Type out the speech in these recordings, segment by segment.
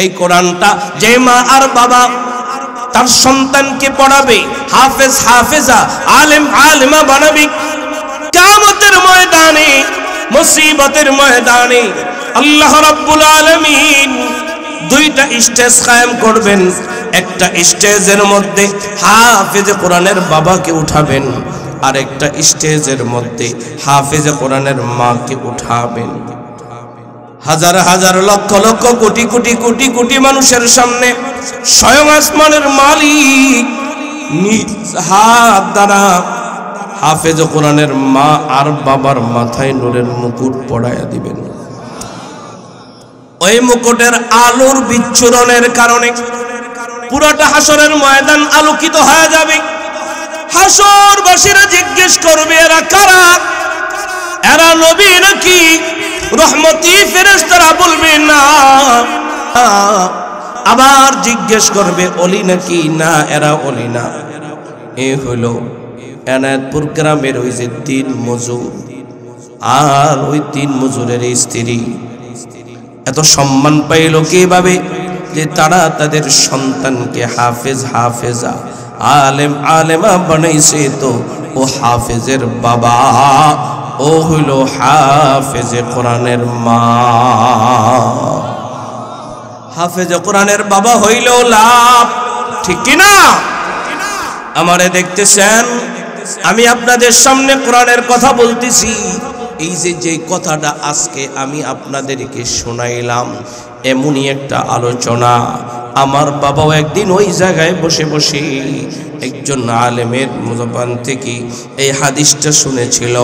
এই কোরআনটা যে মা আর বাবা তার সন্তানকে পড়াবে, হাফেজ হাফেজা, আলেম আলেমা বানাবে, কিয়ামতের ময়দানে মুসিবতের ময়দানে আল্লাহ রাব্বুল আলামিন দুইটা স্টেজ কায়েম করবেন। একটা স্টেজের মধ্যে হাফেজ কোরআনের বাবাকে উঠাবেন, আর একটা স্টেজের মধ্যে হাফেজ কোরআনের মাকে উঠাবেন। হাজার হাজার লক্ষ লক্ষ কোটি কোটি কোটি কোটি মানুষের সামনে স্বয়ং আসমানের মালিক নিজ হাত দ্বারা হাফেজ কোরআনের মা আর বাবার মাথায় নূরের মুকুট পড়াইয়া দিবেন। ওই মুকুটের আলোর বিচ্ছুরণের কারণে পুরোটা হাসরের ময়দান আলোকিত হয়ে যাবে। হাসরবাসীরা জিজ্ঞেস করবে, এরা কারা? এরা নবী নাকি রহমতি ফেরেশতারা বলবে না। আবার জিজ্ঞেস করবে ওলি নাকি? না, এরা ওলি না। এ হলো এনায়েতপুর গ্রামের ওই যে 3 মজুর, আর ওই 3 মজুরের স্ত্রী এত সম্মান পাইল কিভাবে? যে তারা তাদের সন্তানকে হাফেজ হাফেজা, আলেম আলেমা বানাইছে। তো ও হাফেজের বাবা, ও হইল হাফেজে কোরআনের মা। হাফেজে কোরআনের বাবা হইল লাভ, ঠিক কিনা? আমারে দেখতেছেন, আমি আপনাদের সামনে কোরআনের কথা বলতেছি। এই যে কথাটা আজকে আমি আপনাদেরকে শোনাইলাম, এমনই একটা আলোচনা। আমার বাবাও একদিন ওই জায়গায় বসে বসে একজন আলেমের জবান থেকে এই হাদিসটা শুনেছিল।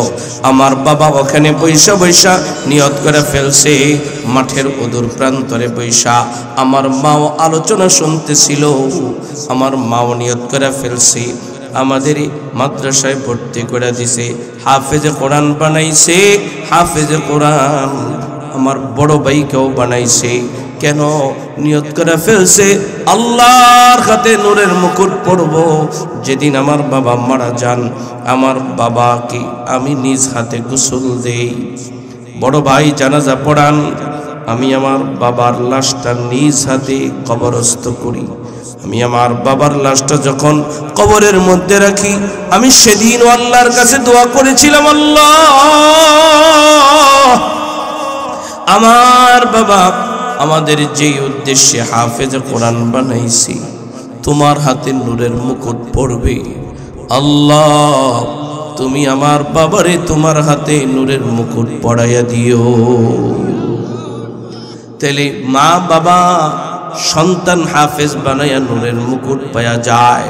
আমার বাবা ওখানে বৈশা বৈশা নিয়ত করে ফেলছে, মাঠের অদূর প্রান্তরে বৈশা আমার মাও আলোচনা শুনতেছিল। আমার মাও নিয়ত করে ফেলছে, আমাদের মাদ্রাসায় ভর্তি করে দিছে, হাফেজে কোরআন বানাইছে। হাফেজে কোরআন আমার বড় ভাইকেও বানাইছে। কেন? নিয়ত করে ফেলছে আল্লাহর হাতে নূরের মুকুট পরব। যেদিন আমার বাবা মারা যান, আমার বাবাকে আমি নিজ হাতে গোসল দেই, বড় ভাই জানাজা পড়ান, আমি আমার বাবার লাশটা নিজ হাতে কবরস্থ করি। আমি আমার বাবার লাশটা যখন কবরের মধ্যে রাখি, আমি সেদিন আল্লাহর কাছে দোয়া করেছিলাম, আল্লাহ আমার বাবা আমাদের যেই উদ্দেশ্যে হাফেজ কোরআন বানাইছি, তোমার হাতে নূরের মুকুট পড়বে, আল্লাহ তুমি আমার বাবারে তোমার হাতে নূরের মুকুট পড়াইয়া দিও। তাহলে মা বাবা সন্তান হাফেজ বানাইয়া নূরের মুকুট পাওয়া যায়।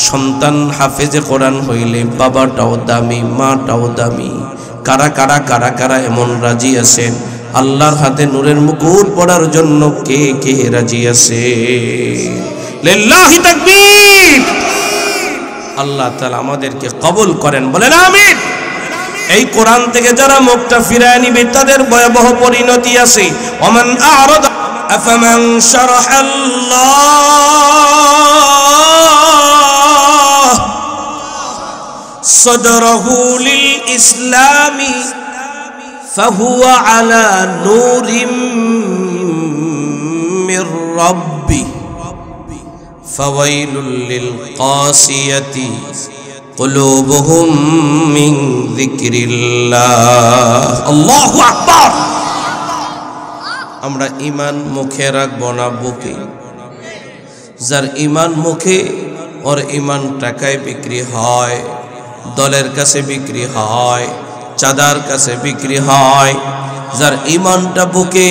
সন্তান হাফেজে কোরআন হইলে বাবাটাও দামি, মাটাও দামি। কারা কারা কারা কারা এমন রাজি আছেন আল্লাহর হাতে নূরের মুকুট পড়ার জন্য? কে কে রাজি আছে? লিল্লাহি তাকবীর। আল্লাহ তাআলা আমাদেরকে কবুল করেন, বলেন আমিন। এই কোরআন থেকে যারা মুখটা ফিরায় নিবে তাদের ভয়াবহ পরিণতি আছে। ওমান আ'রাদা আফামান শারাহাল্লাহ সাদরাহু লিল ইসলামি ফাহুয়া আলা নূরিম মির রাব্বিহি ফাওয়াইলুল লিল কাসিয়াতি কুলুবুহুম মিন যিকরিল্লাহ। আল্লাহু আকবার। আমরা ঈমান মুখে রাখবো না বুকে। যার ঈমান মুখে, ওর ঈমান টাকায় বিক্রি হয়, দলের কাছে বিক্রি হয়, চাঁদার কাছে বিক্রি হয়। যার ঈমানটা বুকে,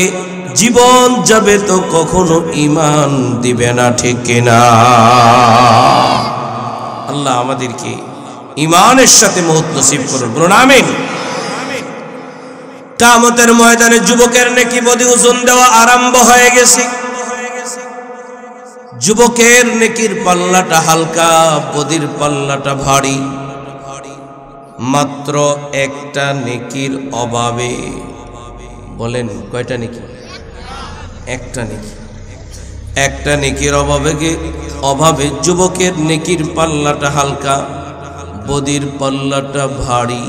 জীবন যাবে তো কখনো ঈমান দিবে না, ঠিক কিনা? আল্লাহ আমাদেরকে ঈমানের সাথে মওত নসিব করুন, বলুন আমিন। কিয়ামতের ময়দানে যুবকের নেকি বদি ওজন দেওয়া আরম্ভ হয়ে গেছে। যুবকের নেকির পাল্লাটা হালকা, বদির পাল্লাটা ভারী। মাত্র একটা নেকির অভাবে, বলেন কয়টা নেকি? একটা নেকি। একটা নেকির অভাবে যুবকের নেকির পাল্লাটা হালকা, বদির পাল্লাটা ভারী।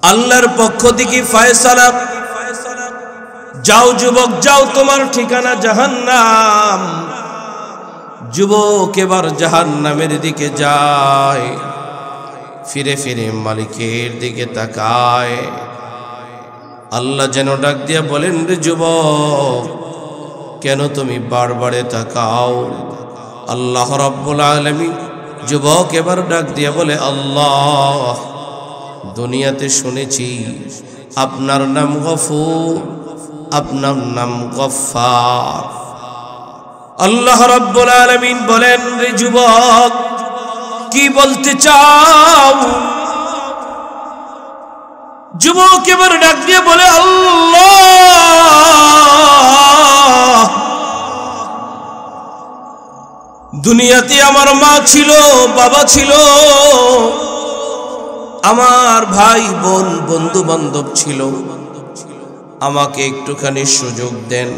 আল্লাহর পক্ষ থেকে ফয়সালা, যাও যুবক যাও, তোমার ঠিকানা জাহান্নাম। যুবক এবার জাহান্নামের দিকে যায়, ফিরে ফিরে মালিকের দিকে তাকায়। আল্লাহ যেন ডাক দিয়া বলেন, রে যুবক, কেন তুমি বারবারে তাকাও? আল্লাহ রাব্বুল আলামিন যুবক এবার ডাক দিয়া বলে, আল্লাহ, দুনিয়াতে শুনেছি আপনার নাম গফুর, আপনার নাম গফফার। আল্লাহ রাব্বুল আলামিন বলেন, রে যুবক, কি বলতে চাও? যুবক এবার ডাক দিয়ে বলে, আল্লাহ, দুনিয়াতে আমার মা ছিল, বাবা ছিল, আমার ভাই বোন বন্ধু বান্ধব ছিল। আমাকে একটুখানি সুযোগ দেন,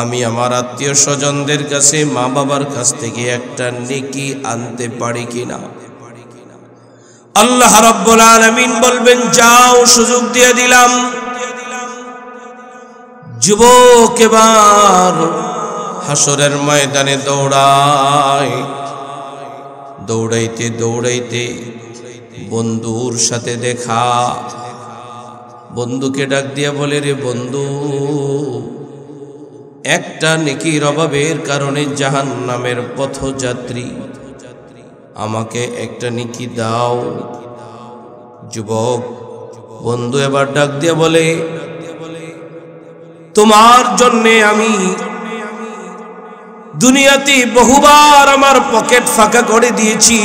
আমি আমার আত্মীয় স্বজনদের কাছে, মা বাবার কাছ থেকে একটা নেকি আনতে পারি কিনা। আল্লাহ রাব্বুল আলামিন বলবেন, যাও, সুযোগ দিয়ে দিলাম। যুবক এবার হাসরের ময়দানে দৌড়ায়। দৌড়াইতে দৌড়াইতে বন্ধুর সাথে দেখা। বন্ধুকে ডাক দিয়া বলে, রে বন্ধু, একটা নেকির অভাবের কারণে জাহান্নামের পথযাত্রী, আমাকে একটা নেকি দাও। যুবক বন্ধু এবার ডাক দিয়ে বলে, তোমার জন্যে আমি দুনিয়াতে বহুবার আমার পকেট ফাঁকা করে দিয়েছি,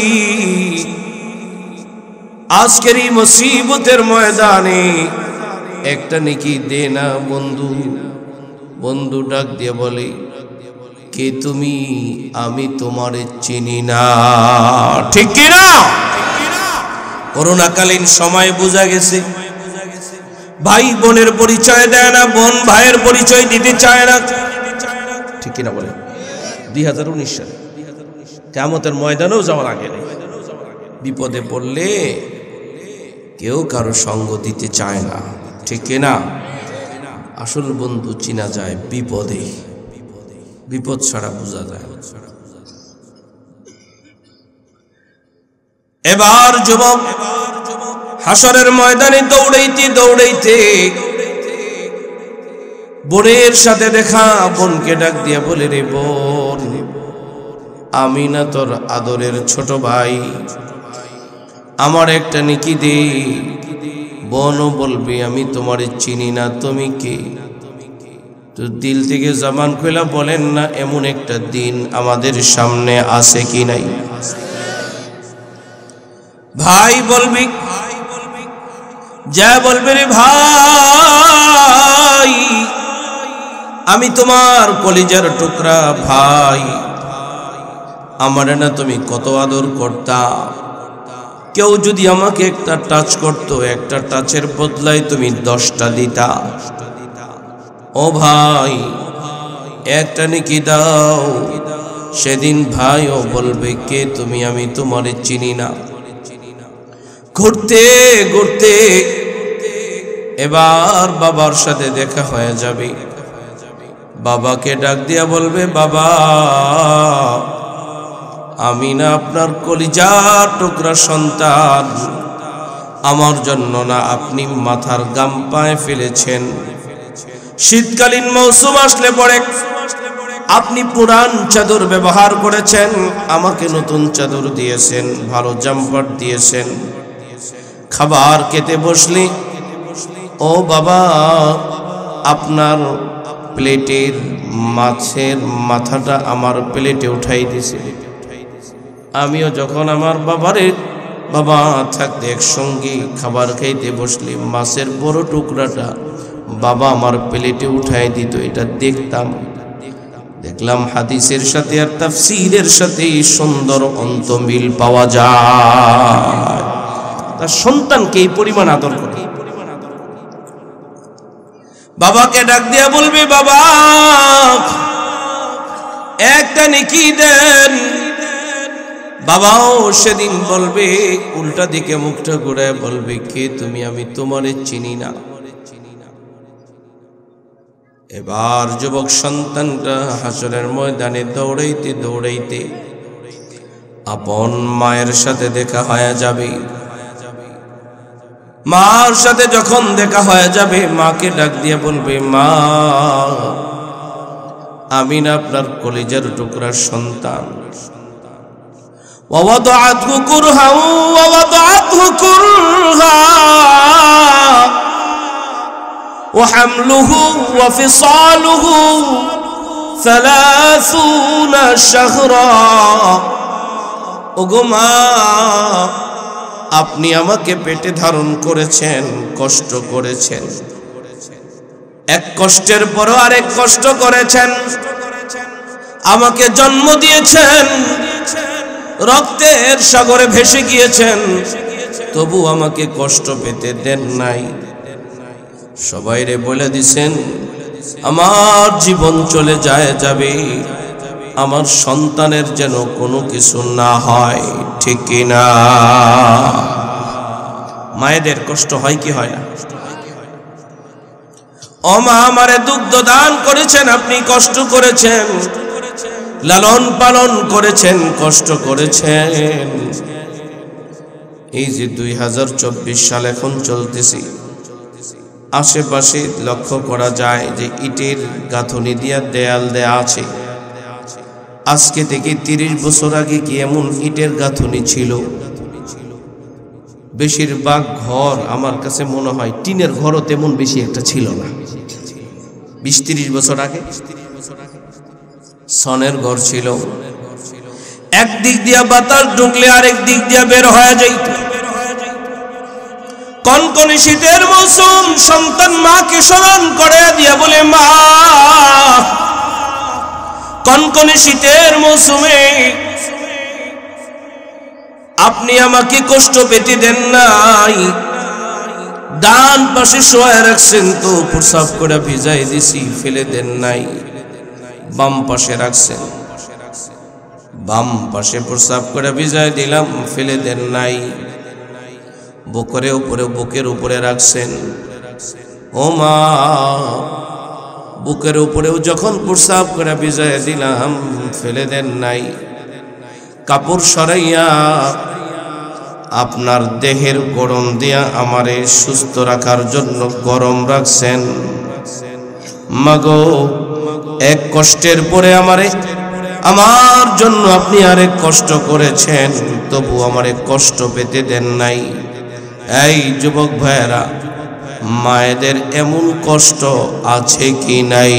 আজকের এই মুসিবতের ময়দানে একটা নেকি দে না বন্ধু। বন্ধু ডাক দিয়ে বলে, কে তুমি? আমি তোমারে চিনি না। ঠিক কিনা? করোনাকালীন সময় বোঝা গেছে ভাই বোনের পরিচয় দেয় না, বোন ভাইয়ের পরিচয় দিতে চায় না। ঠিক কিনা বলে? 2019 সালে কিয়ামতের ময়দানেও যাওয়ার আগে নেই। বিপদে পড়লে কেউ কারো সঙ্গ দিতে চায় না। ঠিক কিনা? আসল বন্ধু চিনা যায় বিপদে, বিপদ ছাড়া বোঝা যায়। এবার যুবক হাসরের ময়দানে দৌড়াইতে দৌড়াইতে বোনের সাথে দেখা। বোনকে ডাক দিয়া বলে, রে বোন, আমি না তোর আদরের ছোট ভাই, আমার একটা নেকি দে। বোনও বলবি, আমি তোমারে চিনি না, তুমি কে? তো দিল থেকে জবান খুলে বলেন না, এমন একটা দিন আমাদের সামনে আছে কি নাই? ভাই বলবি, যা বলবে, রে ভাই, আমি তোমার কলিজার টুকরা ভাই, আমার না তুমি কত আদর করতা। কেউ যদি আমাকে একটা টাচ করত, একটা টাচের বদলায় তুমি 10টা দিতা। ও ভাই, একটা নেকি দাও। সেদিন ভাইও বলবে, কে তুমি? আমি তোমারে চিনি না। ঘুরতে ঘুরতে এবার বাবার সাথে দেখা হয়ে যাবে। বাবাকে ডাক দিয়া বলবে, বাবা, আমি না আপনার কলিজার টুকরা সন্তান, আমার জন্য না আপনি মাথার গাম পায়ে ফেলেছেন। শীতকালীন মৌসুম আসলে পরে আপনি পুরান চাদর ব্যবহার করেছেন, আমাকে নতুন চাদর দিয়েছেন, ভালো জাম্পার দিয়েছেন। খাবার খেতে বসলে, ও বাবা, আপনার প্লেটের মাছের মাথাটা আমার প্লেটে উঠাই দিয়েছে। আমিও যখন আমার বাবা থাকতে একসঙ্গে খাবার খাইতে বসলে মাছের বড় টুকরাটা বাবা আমার প্লেটে উঠাই দিত, এটা দেখতাম। দেখলাম হাদিসের সাথে আর তাফসীরের সাথে সুন্দর অন্তমিল পাওয়া যায়। তার সন্তানকে এই পরিমাণ আদর করে। বাবাকে ডাক দিয়া বলবে, বাবা, একটা নেকি দেন। বাবাও সেদিন বলবে, উল্টা দিকে মুখটা ঘুরে বলবে, কে তুমি? আমি তোমারে চিনি না। এবার যুবক সন্তানটা হাসরের ময়দানে দৌড়াইতে দৌড়াইতে আপন মায়ের সাথে দেখা হয়ে যাবে। মার সাথে যখন দেখা হয়ে যাবে, মাকে ডাক দিয়ে বলবে, মা আমি না আপনার কলিজার টুকরার সন্তান। ووضعته كرها ووضعته كرها وحمله وفصاله 30 شهرا। ওগো মা, আপনি আমাকে পেটে ধারণ করেছেন, কষ্ট করেছেন, এক কষ্টের পর আরেক কষ্ট করেছেন, আমাকে জন্ম দিয়েছেন, রক্তের সাগরে ভেসে গিয়েছেন, তবু আমাকে কষ্ট পেতে দেন নাই। সবাইরে বলে দিছেন আমার জীবন চলে যাবে, আমার সন্তানের যেন কোনো কিছু না হয়, ঠিক কিনা? মায়েদের কষ্ট হয় কি হয় না? ও মা, আমারে দুগ্ধ দান করেছেন, আপনি কষ্ট করেছেন, লালন পালন করেছেন, কষ্ট করেছেন। এই যে 2024 সাল এখন চলতেছি, আশেপাশে লক্ষ্য করা যায় যে ইটের গাঁথনি দিয়া দেয়াল দেয়া আছে। আজকে থেকে 30 বছর আগে কি এমন ইটের গাঁথনি ছিল? বেশিরভাগ ঘর আমার কাছে মনে হয় টিনের ঘরও তেমন বেশি একটা ছিল না। 20-30 বছর আগে সনের ঘর ছিল, একদিক দিয়া বাতাস ঢুকলে আরেক দিক দিয়া বের হয়ে যাইত। কনকনে শীতের মৌসুম, সন্তান মাকে স্মরণ করে দিয়া বলে, মা কনকনে শীতের মৌসুমে আপনি আমাকে কষ্ট পেতে দেন নাই, ডান পাশে শোয়া রাখছেন তো প্রসাব করে ভিজাই দিছি, ফেলে দেন নাই। বাম পাশে রাখছেন, বাম পাশে প্রসাব করে ভিজাই দিলাম, ফেলে দেন নাই। বুকের উপরে রাখছেন, ও মা বুকের উপরেও যখন প্রসাব করে ভিজাই দিলাম, ফেলে দেন নাই। কাপড় সরাইয়া আপনার দেহের গরম দিয়া আমারে সুস্থ রাখার জন্য গরম রাখছেন। মাগো, এক কষ্টের পরে আমার জন্য আপনি আরেক কষ্ট করেছেন, তবু আমারে কষ্ট পেতে দেন নাই। এই যুবক ভাইয়েরা, মায়েদের এমন কষ্ট আছে কি নাই?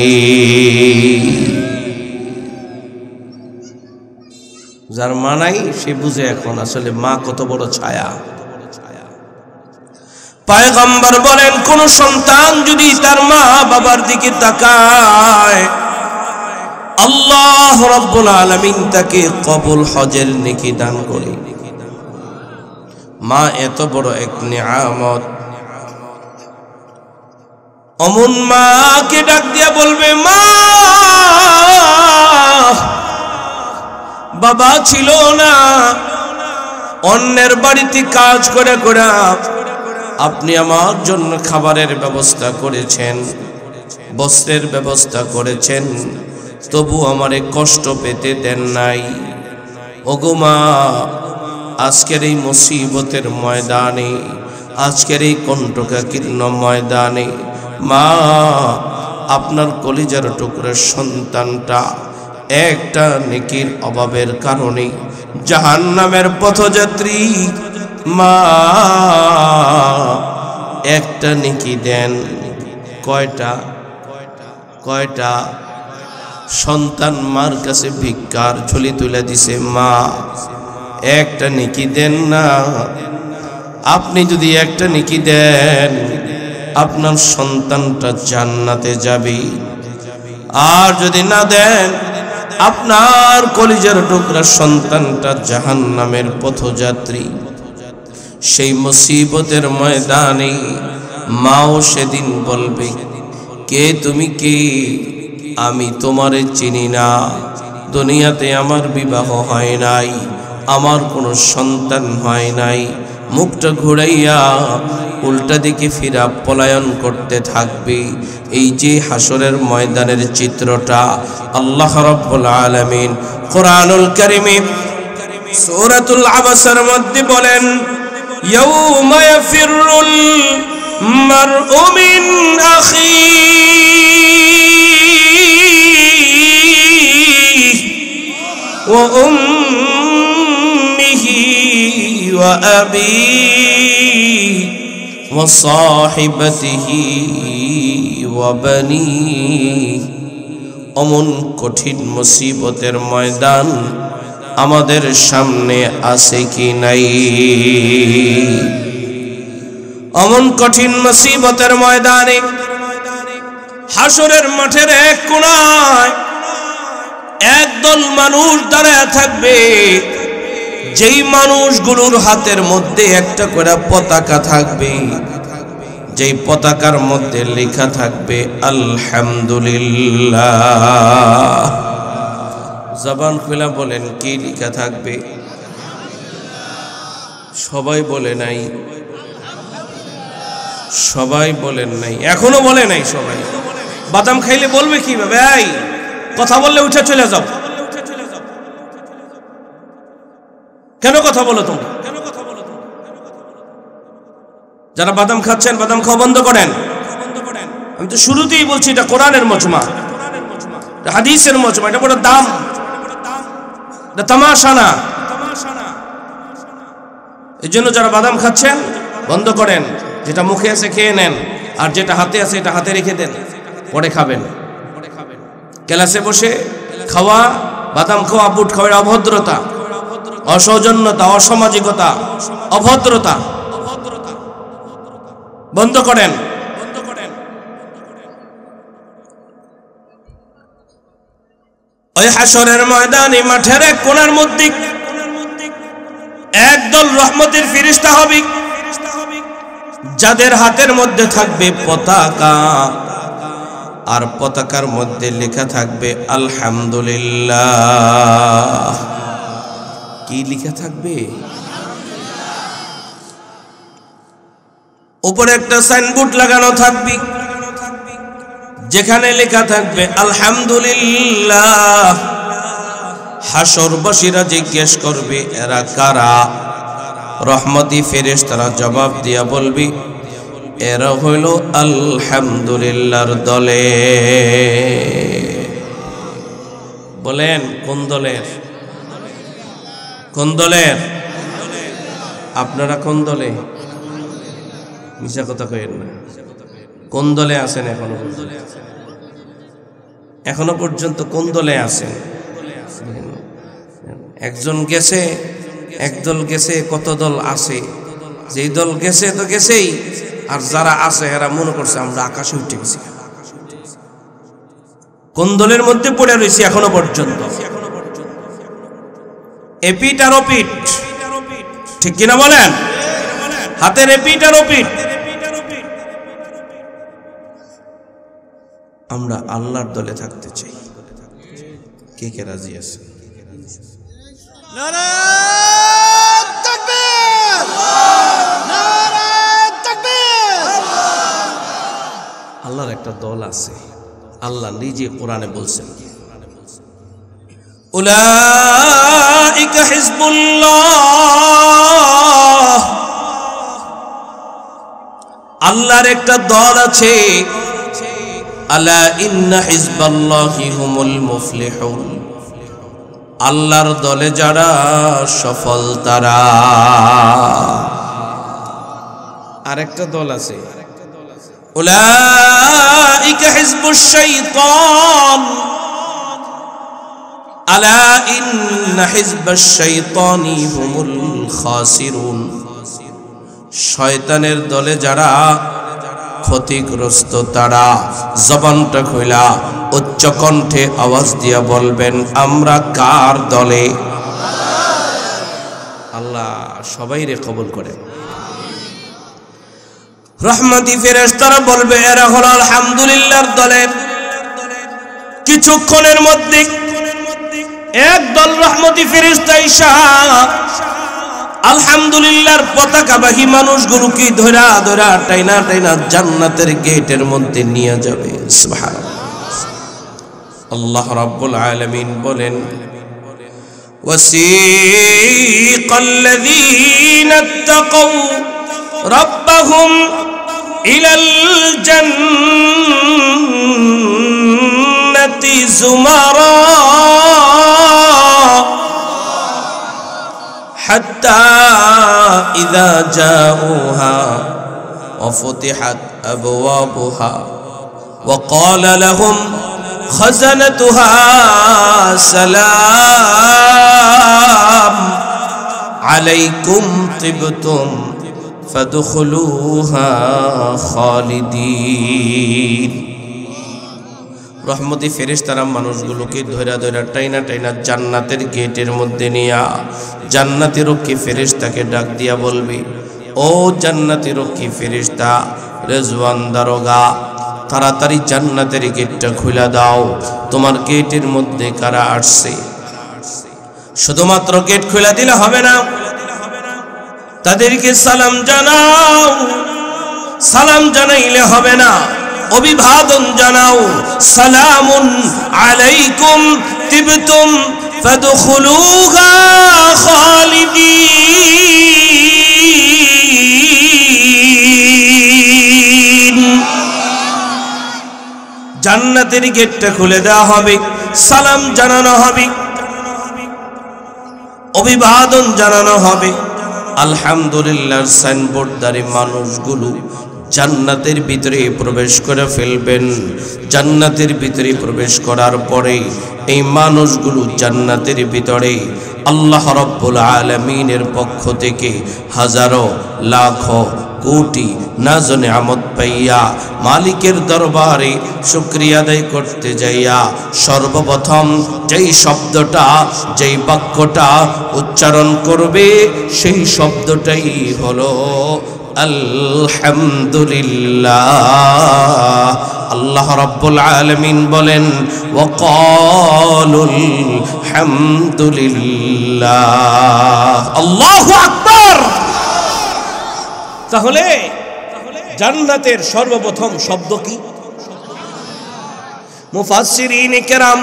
যার মা নাই সে বুঝে এখন আসলে মা কত বড় ছায়া। পয়গম্বর বলেন, কোন সন্তান যদি তার মা বাবার দিকে তাকায়, আল্লাহ রাব্বুল আলামিন তাকে কবুল হজের নেকি দান করে। মা এত বড় এক নিয়ামত। অমন মাকে ডাক দিয়া বলবে, মা বাবা ছিল না, অন্যের বাড়িতে কাজ করে করে আপনি আমার জন্য খাবারের ব্যবস্থা করেছেন, বস্ত্রের ব্যবস্থা করেছেন, তবু আমারে কষ্ট পেতে দেন নাই। ওগো মা, আজকের এই মুসিবতের ময়দানে, আজকের এই কণ্টকাকীর্ণ ময়দানে, মা আপনার কলিজার টুকরার সন্তানটা একটা নেকির অভাবের কারণে জাহান্নামের পথযাত্রী। মা একটা নেকি দেন। কয়টা সন্তান মার কাছে ভিক্ষার ঝুলি তুলে দিছে, মা একটা নেকি দেন না। আপনি যদি একটা নেকি দেন, আপনার সন্তানটা জান্নাতে যাবে। আর যদি না দেন, আপনার কলিজার টুকরা সন্তানটা জাহান্নামের পথযাত্রী। সেই মুসিবতের ময়দানে মাও সেদিন বলবে, কে তুমি কে? আমি তোমারে চিনি না, দুনিয়াতে আমার বিবাহ হয় নাই, আমার কোনো সন্তান হয় নাই, মুখটা ঘুরাইয়া উল্টা দিকে ফিরা পলায়ন করতে থাকবে। এই যে হাসরের ময়দানের চিত্রটা আল্লাহ রাব্বুল আলামিন কোরআনুল কারীমে সূরাতুল আবাসার মধ্যে বলেন, ইয়াউমা ইয়াফিরুল মারউ মিন আখিহি ওয়া উম্মিহি ওয়া আবিহি ওয়া সাহিবাতিহি ওয়া বানিহি। অমন কঠিন মুসিবতের ময়দান আমাদের সামনে আছে কি নাই? অমন কঠিন মুসিবতের ময়দানে হাসরের মাঠের এক কোণায় একদল মানুষ দাঁড়ায় থাকবে, যেই মানুষগুলোর হাতের মধ্যে একটা করে পতাকা থাকবে, যেই পতাকার মধ্যে লেখা থাকবে আলহামদুলিল্লাহ। জবান খুলে বলেন কি লেখা থাকবে? সবাই বলে নাই, সবাই বলেন নাই, এখনো বলে নাই সবাই। বাদাম খাইলে বলবে কিভাবে? এই কথা বললে উঠে চলে যাও। কেন কথা বলো তোমরা? যারা বাদাম খাচ্ছেন বাদাম খাওয়া বন্ধ করেন। আমি তো শুরুতেই বলছি এটা কোরআনের মজমা, হাদিসের মজমা, এটা বড় দাম, এটা তামাশা না। এই জন্য যারা বাদাম খাচ্ছেন বন্ধ করেন, যেটা মুখে আছে খেয়ে নেন, আর যেটা হাতে আছে এটা হাতে রেখে দেন, পরে খাবেন। ক্লাসে বসে খাওয়া, বাদাম খাওয়া, বুট খাওয়া অভদ্রতা, অসৌজন্যতা, অসামাজিকতা, অভদ্রতা। বন্ধ করেন। ওই হাসরের ময়দানে মাঠের এক কোণার মধ্যে একদল রহমতের ফেরেশতা হবে, যাদের হাতের মধ্যে থাকবে পতাকা, আর পতাকার মধ্যে লেখা থাকবে আলহামদুলিল্লাহ। কি লেখা থাকবে? উপরে একটা সাইনবোর্ড লাগানো থাকবে, যেখানে লেখা থাকবে আলহামদুলিল্লাহ। হাসরবাসীরা জিজ্ঞেস করবে এরা কারা? রহমতি ফেরেশতারা জবাব দিয়া বলবি এরা হইল আলহামদুলিল্লাহর দলে। বলেন কোন দলের? কোন দলের? আপনারা কোন দলে? মিশা কথা কইেন না। কোন দলে আছেন এখনো পর্যন্ত? কোন দলে আছেন? একজন গেছে, একদল গেছে, কত দল আছে? যেই দল গেছে তো গেছেই, আর যারা আছে এরা মনে করছে আমরা আকাশে উঠে গেছি। কোন দলের মধ্যে পড়ে রয়েছি এখনো পর্যন্ত? এপিট আর ওপিট, ঠিক কিনা বলেন? হাতের এপিট আর ওপিট। আমরা আল্লাহর দলে থাকতে চাই। কে কে রাজি আছে? নারায়ে তাকবীর, নারায়ে তাকবীর। আল্লাহর একটা দল আছে, আল্লাহ নিজে কোরআনে বলছেন উলাইকা হিজবুল্লাহ। আল্লাহর একটা দল আছে, আলা ইন্না হিজবাল্লাহি হুমুল মুফলিহুন। আল্লাহর দলে যারা সফল তারা। আরেকটা দল আছে, উলাইকা হিজবুশ শাইতান। আলা ইন্না হিজবাশ শাইতানি হুমুল খাসিরুন। শয়তানের দলে যারা ক্ষতিগ্রস্ত তারা। জবানটা খুলা উচ্চ কণ্ঠে আওয়াজ দিয়া বলবেন আমরা কার দলে? আল্লাহ সবাই রে কবুল করে। রহমতি ফেরেশতারা বলবে এরা হলো আলহামদুলিল্লাহর দলে। কিছুক্ষণের মধ্যে একদল রহমতি ফেরেশতা ঈশা আলহামদুলিল্লাহর পতাকাবাহী মানুষগুলোকে ধরা ধরা টাইনা টাইনা জান্নাতের গেটের মধ্যে নিয়ে যাবে। সুবহানাল্লাহ। আল্লাহ রাব্বুল আলামিন বলেন, ওয়াসিকাল্লাযীনা ইত্তাকাউ রাব্বাহুম ইলাল জান্নাতি যুমারা হাত্তা ইযা জাউহা ওয়া ফুতিহাত আবওয়াবুহা ওয়া ক্বালা লাহুম খাযানাতুহা সালাম আলাইকুম তিবতুম ফাদখুলুহা খালিদিন। রহমতি ফেরেশতারা মানুষগুলোকে ধৈরা ধৈরা টাইনা টাইনা জান্নাতের গেটের মধ্যে নিয়া জান্নাতি রক্ষী ফেরেশতাকে ডাক দিয়া বলবে, ও জান্নাতি রক্ষী ফেরেশতা, রেজওয়ান দারোগা, তাড়াতাড়ি জান্নাতের গেটটা খুলে দাও। তোমার গেটের মধ্যে কারা আসছে? শুধুমাত্র গেট খুলে দিলে হবে না, তাদেরকে সালাম জানাও। সালাম জানাইলে হবে না, অভিবাদন জানাও। সালামুন আলাইকুম তিবতুম ফাদখুলুহা খালিদিন। জান্নাতের গেটটা খুলে দেওয়া হবে, সালাম জানানো হবে, অভিবাদন জানানো হবে। আলহামদুলিল্লাহর সাইনবোর্ডধারী মানুষগুলো জান্নাতের ভিতরে প্রবেশ করে ফেলবেন। জান্নাতের ভিতরে প্রবেশ করার পরে এই মানুষগুলো জান্নাতের ভিতরে আল্লাহ রাব্বুল আলামিনের পক্ষ থেকে হাজারো লাখো কোটি নাজনে আমত পাইয়া মালিকের দরবারে শুকরিয়া আদায় করতে যাইয়া সর্বপ্রথম যেই শব্দটা, যেই বাক্যটা উচ্চারণ করবে সেই শব্দটাই হলো আলহামদুলিল্লাহ। আল্লাহ রাব্বুল আলামিন বলেন, ওয়াকালুল হামদুলিল্লাহ। আল্লাহু আকবার। তাহলে জান্নাতের সর্বপ্রথম শব্দ কি? মুফাসসিরিন কেরাম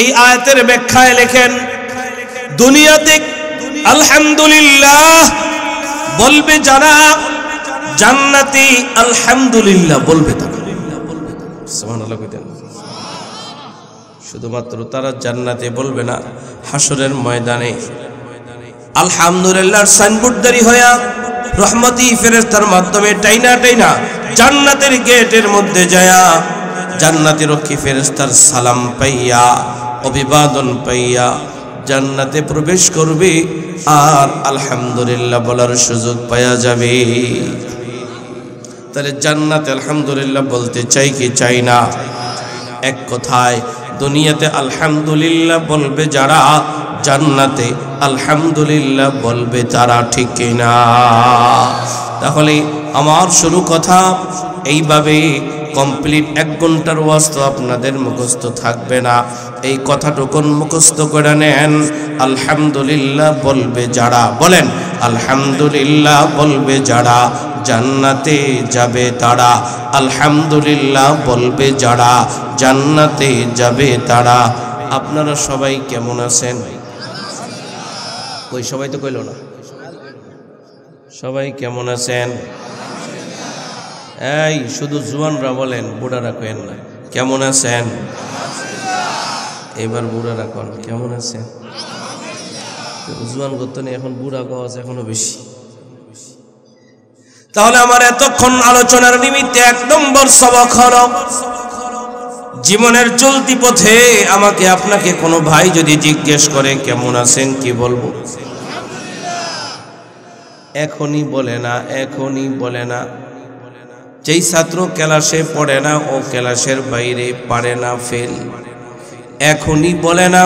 এই আয়াতের ব্যাখ্যায় লেখেন, দুনিয়াতে আলহামদুলিল্লাহ বলবে যারা, জান্নাতে আলহামদুলিল্লাহ বলবে তারা। সুবহানাল্লাহ কইতেন। শুধুমাত্র তারা জান্নাতে বলবে না, হাসরের ময়দানে আলহামদুলিল্লাহর সাইনবোর্ডধারী হইয়া রহমতি ফেরেশতার মাধ্যমে টাইনা টাইনা জান্নাতের গেটের মধ্যে যায়া জান্নাতি রক্ষী ফেরেশতার সালাম পাইয়া অভিবাদন পাইয়া জান্নাতে প্রবেশ করবে আর আলহামদুলিল্লাহ বলার সুযোগ পাওয়া যাবে। তাহলে জান্নাতে আলহামদুলিল্লাহ বলতে চাই কি চাই না? এক কথায় দুনিয়াতে আলহামদুলিল্লাহ বলবে যারা, জান্নাতে আলহামদুলিল্লাহ বলবে তারা, ঠিক কিনা? তাহলে আমার শুরু কথা এইভাবে কমপ্লিট 1 ঘন্টার ওয়াজ তো আপনাদের মুখস্থ থাকবে না। এই কথাটুকুন মুখস্থ করে নেন। আলহামদুলিল্লাহ বলবে যারা, বলেন আলহামদুলিল্লাহ বলবে যারা জান্নাতে যাবে তারা। আলহামদুলিল্লাহ বলবে যারা জান্নাতে যাবে তারা। আপনারা সবাই কেমন আছেন? ওই সবাই তো কইল না। সবাই কেমন আছেন? এই শুধু জুয়ানরা বলেন, বুড়ারা কেন না? কেমন আছেন? এবার বুড়ারা কোন কেমন আছেন? জুয়ান করতে নেই, এখন বুড়া গজ এখনো বেশি। তাহলে আমার এতক্ষণ আলোচনার নিমিত্তে 1 নম্বর সবক হলো, জীবনের চলতি পথে আমাকে আপনাকে কোনো ভাই যদি জিজ্ঞেস করে কেমন আছেন, কি বলবো? এখনই বলে না, এখনই বলে না। যেই ছাত্র ক্লাসে পড়ে না ও ক্লাসের বাইরে পারে না, ফেল, এখনই বলে না,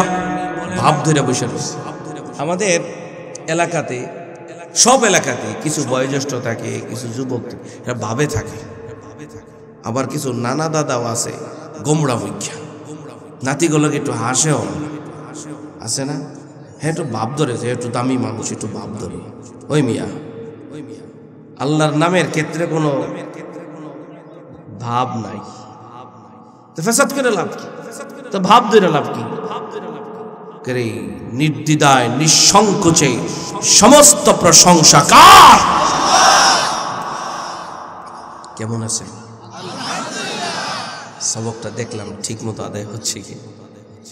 ভাব ধরে বসে রয়েছে। আমাদের এলাকাতে, সব এলাকাতে কিছু বয়োজ্যেষ্ঠ থাকে, কিছু যুবক এরা ভাবে থাকে, আবার কিছু নানা দাদাও আছে গোমড়া বৈখ্যা, নাতিগুলোকে একটু হাসেও আছে না, হ্যাঁ একটু ভাব ধরেছে, একটু দামি মানুষ, একটু ভাব ধরে। ওই মিয়া, আল্লাহর নামের ক্ষেত্রে কোনো ভাব নাই, তো ফেসাদ করে লাভ কি? তো ভাব ধরে লাভ কি? নির্দ্বিধায় নিঃসংকোচে সমস্ত প্রশংসা কার? কেমন আছে? সবকটা দেখলাম ঠিক মতো আদায় হচ্ছে কি,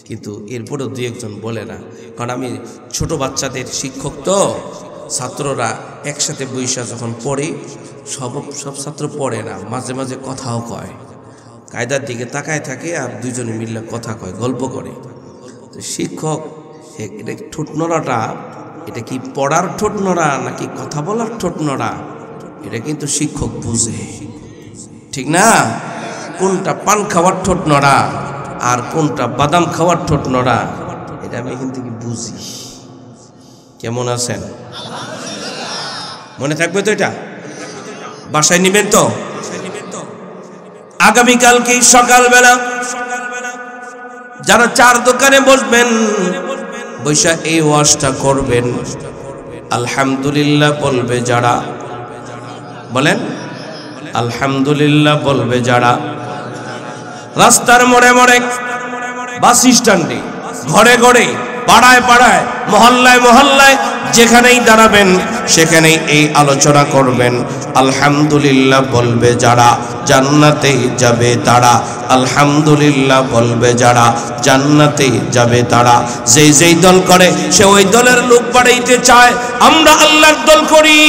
কিন্তু এরপরেও দুই একজন বলে না, কারণ আমি ছোট বাচ্চাদের শিক্ষক, তো ছাত্ররা একসাথে বৈশা যখন পড়ে, সব ছাত্র পড়ে না, মাঝে মাঝে কথাও কয়, কায়দার দিকে তাকায় থাকে আর দুইজনে মিললে কথা কয়, গল্প করে। তো শিক্ষক এটা ঠোঁট নড়াটা, এটা কি পড়ার ঠোঁট নড়া নাকি কথা বলার ঠোঁট নড়া, এটা কিন্তু শিক্ষক বুঝে, ঠিক না? কোনটা পান খাওয়ার ঠোঁট নড়া আর কোনটা বাদাম খাওয়ার ঠোঁট নড়া, এটা আমি এখান থেকে বুঝি। কেমন আছেন? মনে থাকবে তো? এটা বাসায় নিবেন তো? আগামীকালকে সকালবেলা যারা চার দোকানে বসবেন, বৈশা এই ওয়াজটা করবেন। আলহামদুলিল্লাহ বলবে যারা, বলেন আলহামদুলিল্লাহ বলবে যারা। রাস্তার মোড়ে মোড়ে, বাস স্ট্যান্ডে, ঘরে ঘরে, পাড়ায় পাড়ায়, মহল্লায় মহল্লায়, যেখানেই দাঁড়াবেন সেখানেই এই আলোচনা করবেন। আলহামদুলিল্লাহ বলবে যারা, জান্নাতে যাবে তারা। আলহামদুলিল্লাহ বলবে যারা, জান্নাতে যাবে তারা। যেই যেই দল করে সে ওই দলের লোক বাড়াইতে চায়। আমরা আল্লাহর দল করি,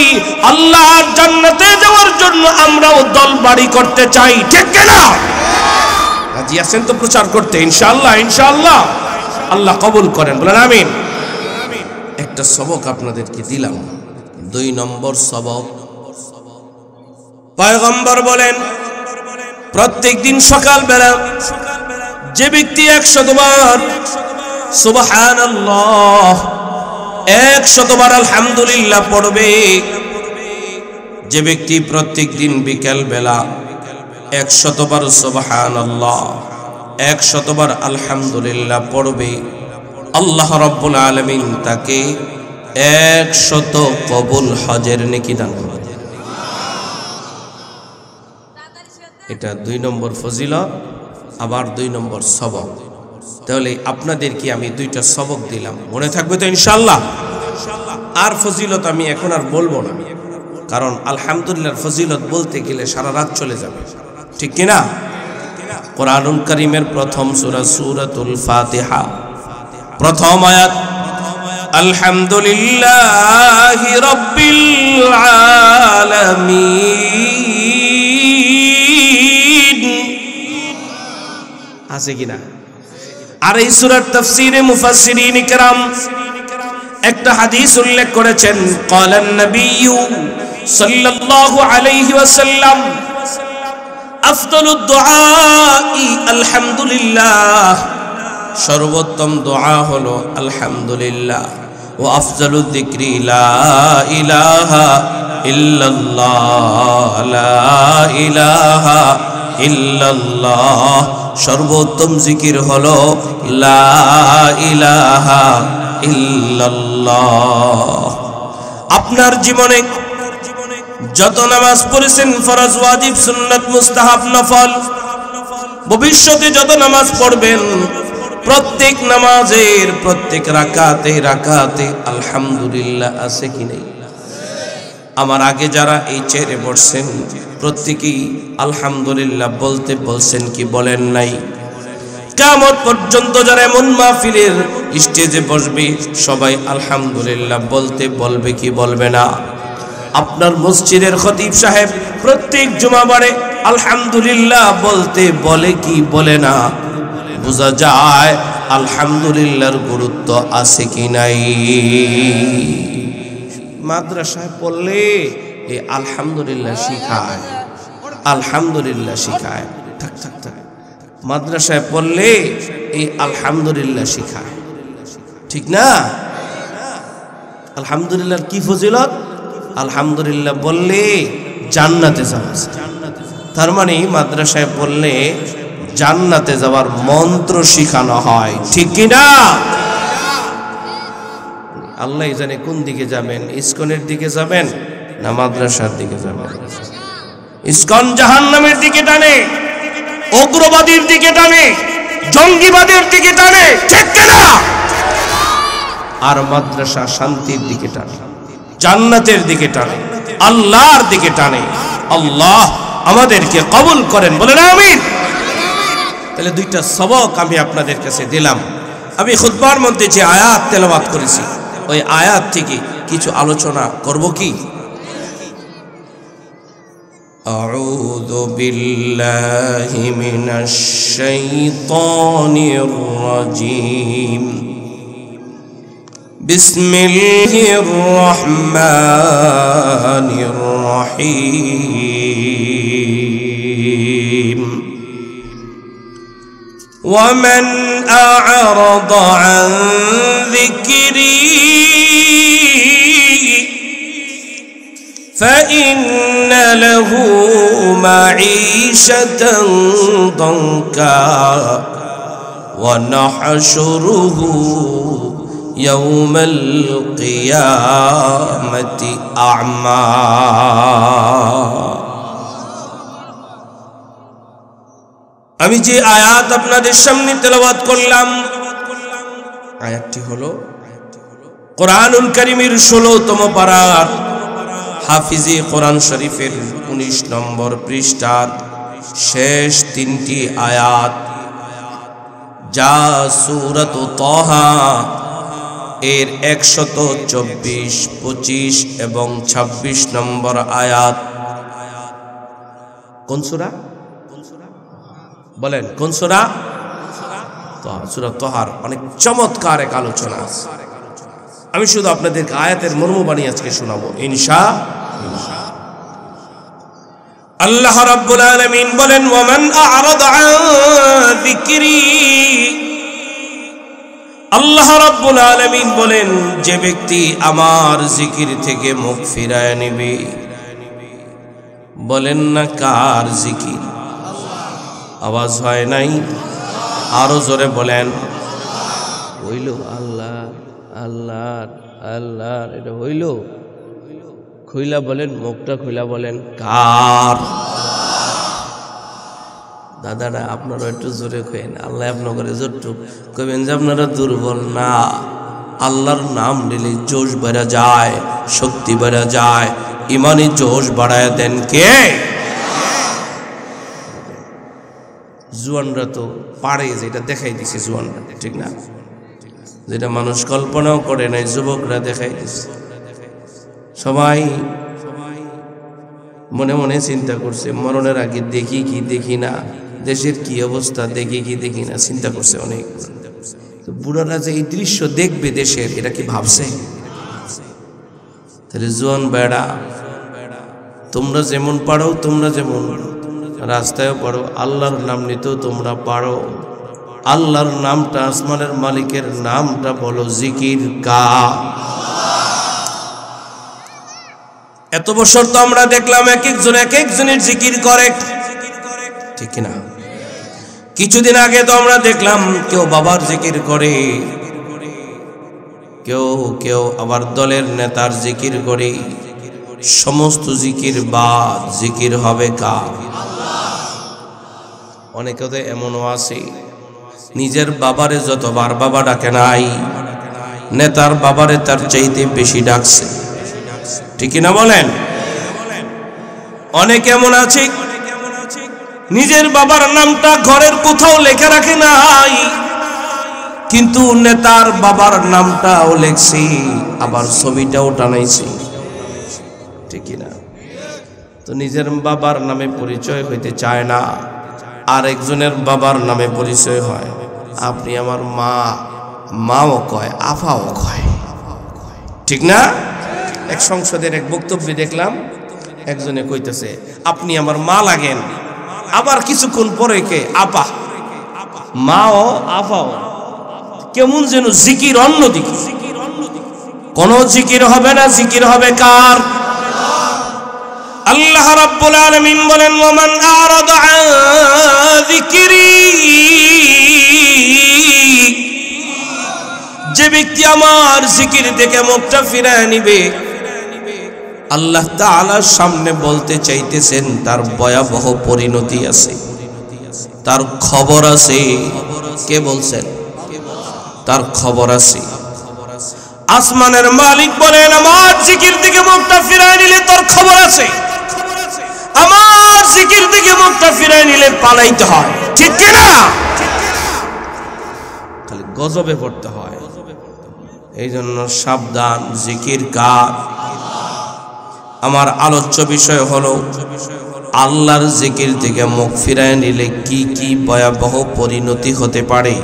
আল্লাহর জান্নাতে যাওয়ার জন্য আমরাও দল বাড়ি করতে চাই, ঠিক কিনা? রাজি আছেন তো প্রচার করতে? ইনশাআল্লাহ, ইনশাআল্লাহ। আল্লাহ কবুল করেন, বলেন আমিন। একটা সবক আপনাদেরকে দিলাম, 2 নম্বর সবক। পয়গম্বর বলেন, প্রত্যেক দিন সকালবেলা যে ব্যক্তি 100 বার সুবহানাল্লাহ, 100 বার আলহামদুলিল্লাহ পড়বে, যে ব্যক্তি প্রত্যেক দিন বিকেল বেলা 100 বার সুবহানাল্লাহ, 100 বার আলহামদুলিল্লাহ পড়বে, আল্লাহ রাব্বুল আলামিন তাকে 100 কবুল হজের নেকি দান করবেন। এটা 2 নম্বর ফজিলত, আবার 2 নম্বর সবক। তাহলে আপনাদেরকে আমি 2টা সবক দিলাম, মনে থাকবে তো ইনশাআল্লাহ? আর ফজিলত আমি এখন আর বলবো না, কারণ আলহামদুলিল্লাহর ফজিলত বলতে গেলে সারা রাত চলে যাবে, ঠিক কিনা? কোরআনুল কারীমের প্রথম সূরা সূরাতুল ফাতিহা, প্রথম আয়াত, আলহামদুলিল্লাহি রাব্বিল আলামিন, আছে কিনা? আর এই সূরার তাফসীরে মুফাসসিরিন ইকরাম একটা হাদিস উল্লেখ করেছেন, ক্বালান নবিয়্যু সাল্লাল্লাহু আলাইহি ওয়াসাল্লাম, আফদালুদ দুআই আলহামদুলিল্লাহ, সর্বোত্তম দোয়া হলো আলহামদুলিল্লাহ। ও আফজালুদ যিকরি লা ইলাহা ইল্লাল্লাহ, লা ইলাহা ইল্লাল্লাহ, সর্বোত্তম জিকির হলো লা ইলাহা ইল্লাল্লাহ। আপনার জীবনে যত নামাজ পড়েছেন, ফরজ, ওয়াজিব, সুন্নাত, মুস্তাহাব, নফল, ভবিষ্যতে যত নামাজ পড়বেন, প্রত্যেক নামাজের প্রত্যেক রাকাতে রাকাতে আলহামদুলিল্লাহ আছে কি নেই? আমার আগে যারা এই চেয়ারে বসছেন প্রত্যেকেই আলহামদুলিল্লাহ বলতে বলছেন কি বলেন নাই? কিয়ামত পর্যন্ত যারা এমন মাহফিলের স্টেজে বসবে সবাই আলহামদুলিল্লাহ বলতে বলবে কি বলবে না? আপনার মসজিদের খতিব সাহেব প্রত্যেক জুমাবারে আলহামদুলিল্লাহ বলতে বলে কি বলে না? বোঝা যায় আলহামদুলিল্লাহর গুরুত্ব আছে কি নাই। মাদ্রাসায় পড়লে এই আলহামদুলিল্লাহ শিখায়, আলহামদুলিল্লাহ শিখায়, থাক থাক থাক। মাদ্রাসায় পড়লে এই আলহামদুলিল্লাহ শিখায়, ঠিক না? আলহামদুলিল্লাহর কি ফজিলত? আলহামদুলিল্লাহ বললে জান্নাতে যাওয়া, তার মানে মাদ্রাসায় পড়লে জান্নাতে যাওয়ার মন্ত্র শিখানো হয়, ঠিক কি না? আল্লাহ জানে কোন দিকে যাবেন, ইসকনের দিকে যাবেন না মাদ্রাসার দিকে যাবেন। ইসকন জাহান্নামের দিকে টানে, উগ্রবাদীর দিকে টানে, জঙ্গিবাদের দিকে টানে, ঠিক কিনা? আর মাদ্রাসা শান্তির দিকে টানে, জান্নাতের দিকে টানে, আল্লাহর দিকে টানে। আল্লাহ আমাদেরকে কবুল করেন, বলেন আমিন। তাহলে দুইটা সবক আমি আপনাদের কাছে দিলাম। আমি খুতবার মধ্যে যে আয়াত তেলাওয়াত করেছি ওই আয়াত থেকে কিছু আলোচনা করব কি? আউযু বিল্লাহি মিনাশ শাইতানির রাজীম। বিসমিল্লাহির রহমানির রহিম। ومن أعرض عن ذكري فإن له معيشة ضنكا ونحشره يوم القيامة أعمى। আমি যে আয়াত আপনাদের সামনে তেলাওয়াত করলাম আয়াতটি হলো কোরআনুল কারীমের 16তম পারার হাফিজে কোরআন শরীফের 19 নম্বর পৃষ্ঠার শেষ 3টি আয়াত, যা সূরাত তাহা এর 124, 25 এবং 26 নম্বর আয়াত। কোন সূরা বলেন? কোন সূরা? সূরা তাহার অনেক চমৎকার এক আলোচনা আছে। আমি শুধু আপনাদেরকে আয়াতের মর্মবাণী আজকে শোনাবো ইনশাআল্লাহ। আল্লাহ রাব্বুল আলামিন বলেন, ওয়ামান আ'রাদা আন যিকরি। আল্লাহ রাব্বুল আলামিন বলেন, যে ব্যক্তি আমার জিকির থেকে মুখ ফিরায় নেবে। বলেন না কার জিকির? আওয়াজ হয় নাই, আরো জোরে বলেন। হইল আল্লাহ আল্লাহ আল্লাহ, এটা হইল? খুইলা বলেন, মুখটা খুইলা বলেন কার? দাদারা আপনারা একটু জোরে কইেন, আল্লাহ আপনাদের জোরটুক কইবেন যে আপনারা দুর্বল না। আল্লাহর নাম নিলে জোশ বেড়ে যায়, শক্তি বেড়ে যায়, ইমানি জোশ বাড়ায় দেন কে? জুয়ানরা তো পারে, যেটা দেখাই দিছে জুয়ানরা, ঠিক না? যেটা মানুষ কল্পনাও করে নাই, যুবকরা দেখাই দিছে। সবাই মনে মনে চিন্তা করছে, মরণের আগে দেখি কি দেখি না, দেশের কি অবস্থা দেখি কি দেখি না, চিন্তা করছে অনেক। তো বুড়ারা যে এই দৃশ্য দেখবে দেশের, এটা কি ভাবছে? তাহলে জোয়ান বেড়া, তোমরা যেমন পারো, তোমরা যেমন রাস্তায় পড়ো, আল্লাহর নাম নিতেও তোমরা পারো। আল্লাহর নামটা, আসমানের মালিকের নামটা বলো, জিকির কা। এত বছর তো আমরা দেখলাম এক একজনের জিকির করে, ঠিক না? কিছুদিন আগে তো আমরা দেখলাম কেউ বাবার জিকির করে, কেউ আবার দলের নেতার জিকির করে। সমস্ত জিকির বাদ, জিকির হবে কার? অনেকে তো এমনও আছে, নিজের বাবারে যতবার বাবা ডাকে নাই, নেতার বাবারে তার চাইতে বেশি ডাকছে, ঠিক না বলেন? অনেক এমন আছে নিজের বাবার নামটা ঘরের কোথাও লেখা রাখে নাই, কিন্তু নেতার বাবার নামটাও লেখছি, আবার ছবিটাও টানাইছি, ঠিক না? তো নিজের বাবার নামে পরিচয় হইতে চায় না, আরেকজনের বাবার নামে পরিচয় হয়। আপনি আমার মা, মাও কয়, আফাও কয়, ঠিক না? এক সংসদের এক বক্তব্যে দেখলাম একজনে কইতেছে, আপনি আমার মা লাগেন, আবার কিছুক্ষণ পরে কে আপা, মাও আফাও, কেমন যেন জিকির অন্যদিকে। কোন জিকির হবে না, জিকির হবে কার? আল্লাহ রাব্বুল আলামিন বলেন, ওয়ামান আ'রাদা আন যিকরি, যে যে ব্যক্তি আমার জিকির থেকে মুখটা ফিরায় নিবে, আল্লাহ তাআলার সামনে বলতে চাইতেছেন তার ভয়াবহ পরিণতি আছে, তার খবর আছে। কে বলছেন? তার খবর আছে। আসমানের মালিক বলেন আমার জিকির থেকে মুখটা ফিরায় নিলে তোর খবর আছে, আমার জিকির থেকে মুখটা ফিরায় নিলে পালাইতে হয়। ঠিক কি না? খালি গজবে পড়তে হয়। এই জন্য সাবধান, জিকির কার? আমার আলোচ্য বিষয় হলো আল্লাহর জিকির থেকে মুখ ফিরায় নিলে কি কি ভয়াবহ পরিণতি হতে পারে,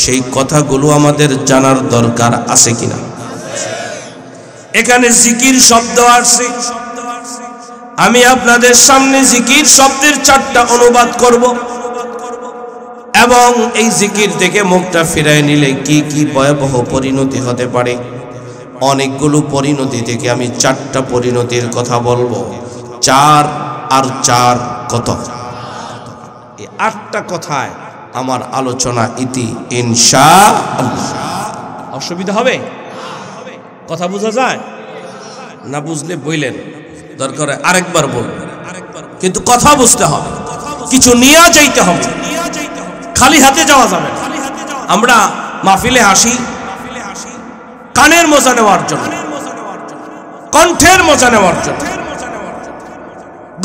সেই কথাগুলো আমাদের জানার দরকার আছে কিনা। এখানে জিকির শব্দ আসছে, আমি আপনাদের সামনে জিকির শব্দের 4টা অনুবাদ করব এবং এই জিকির থেকে মুখটা ফিরায় নিলে কি কি ভয়াবহ পরিণতি হতে পারে। অনেকগুলো পরিণতি থেকে আমি 4টা পরিণতির কথা বলবো। 4 আর 4 কত? এই 8টা কথায় আমার আলোচনা ইতি ইনশাআল্লাহ। অসুবিধা হবে? কথা বোঝা যায় না? বুঝলে বইলেন, দরকার আরেকবার বলবেন, কিন্তু কথা বুঝতে হবে, কিছু নিয়ে যাইতে হবে, খালি হাতে যাওয়া যাবে না। আমরা মাহফিলে আসি কানের মজা নেওয়ার জন্য, কণ্ঠের মজা নেওয়ার জন্য,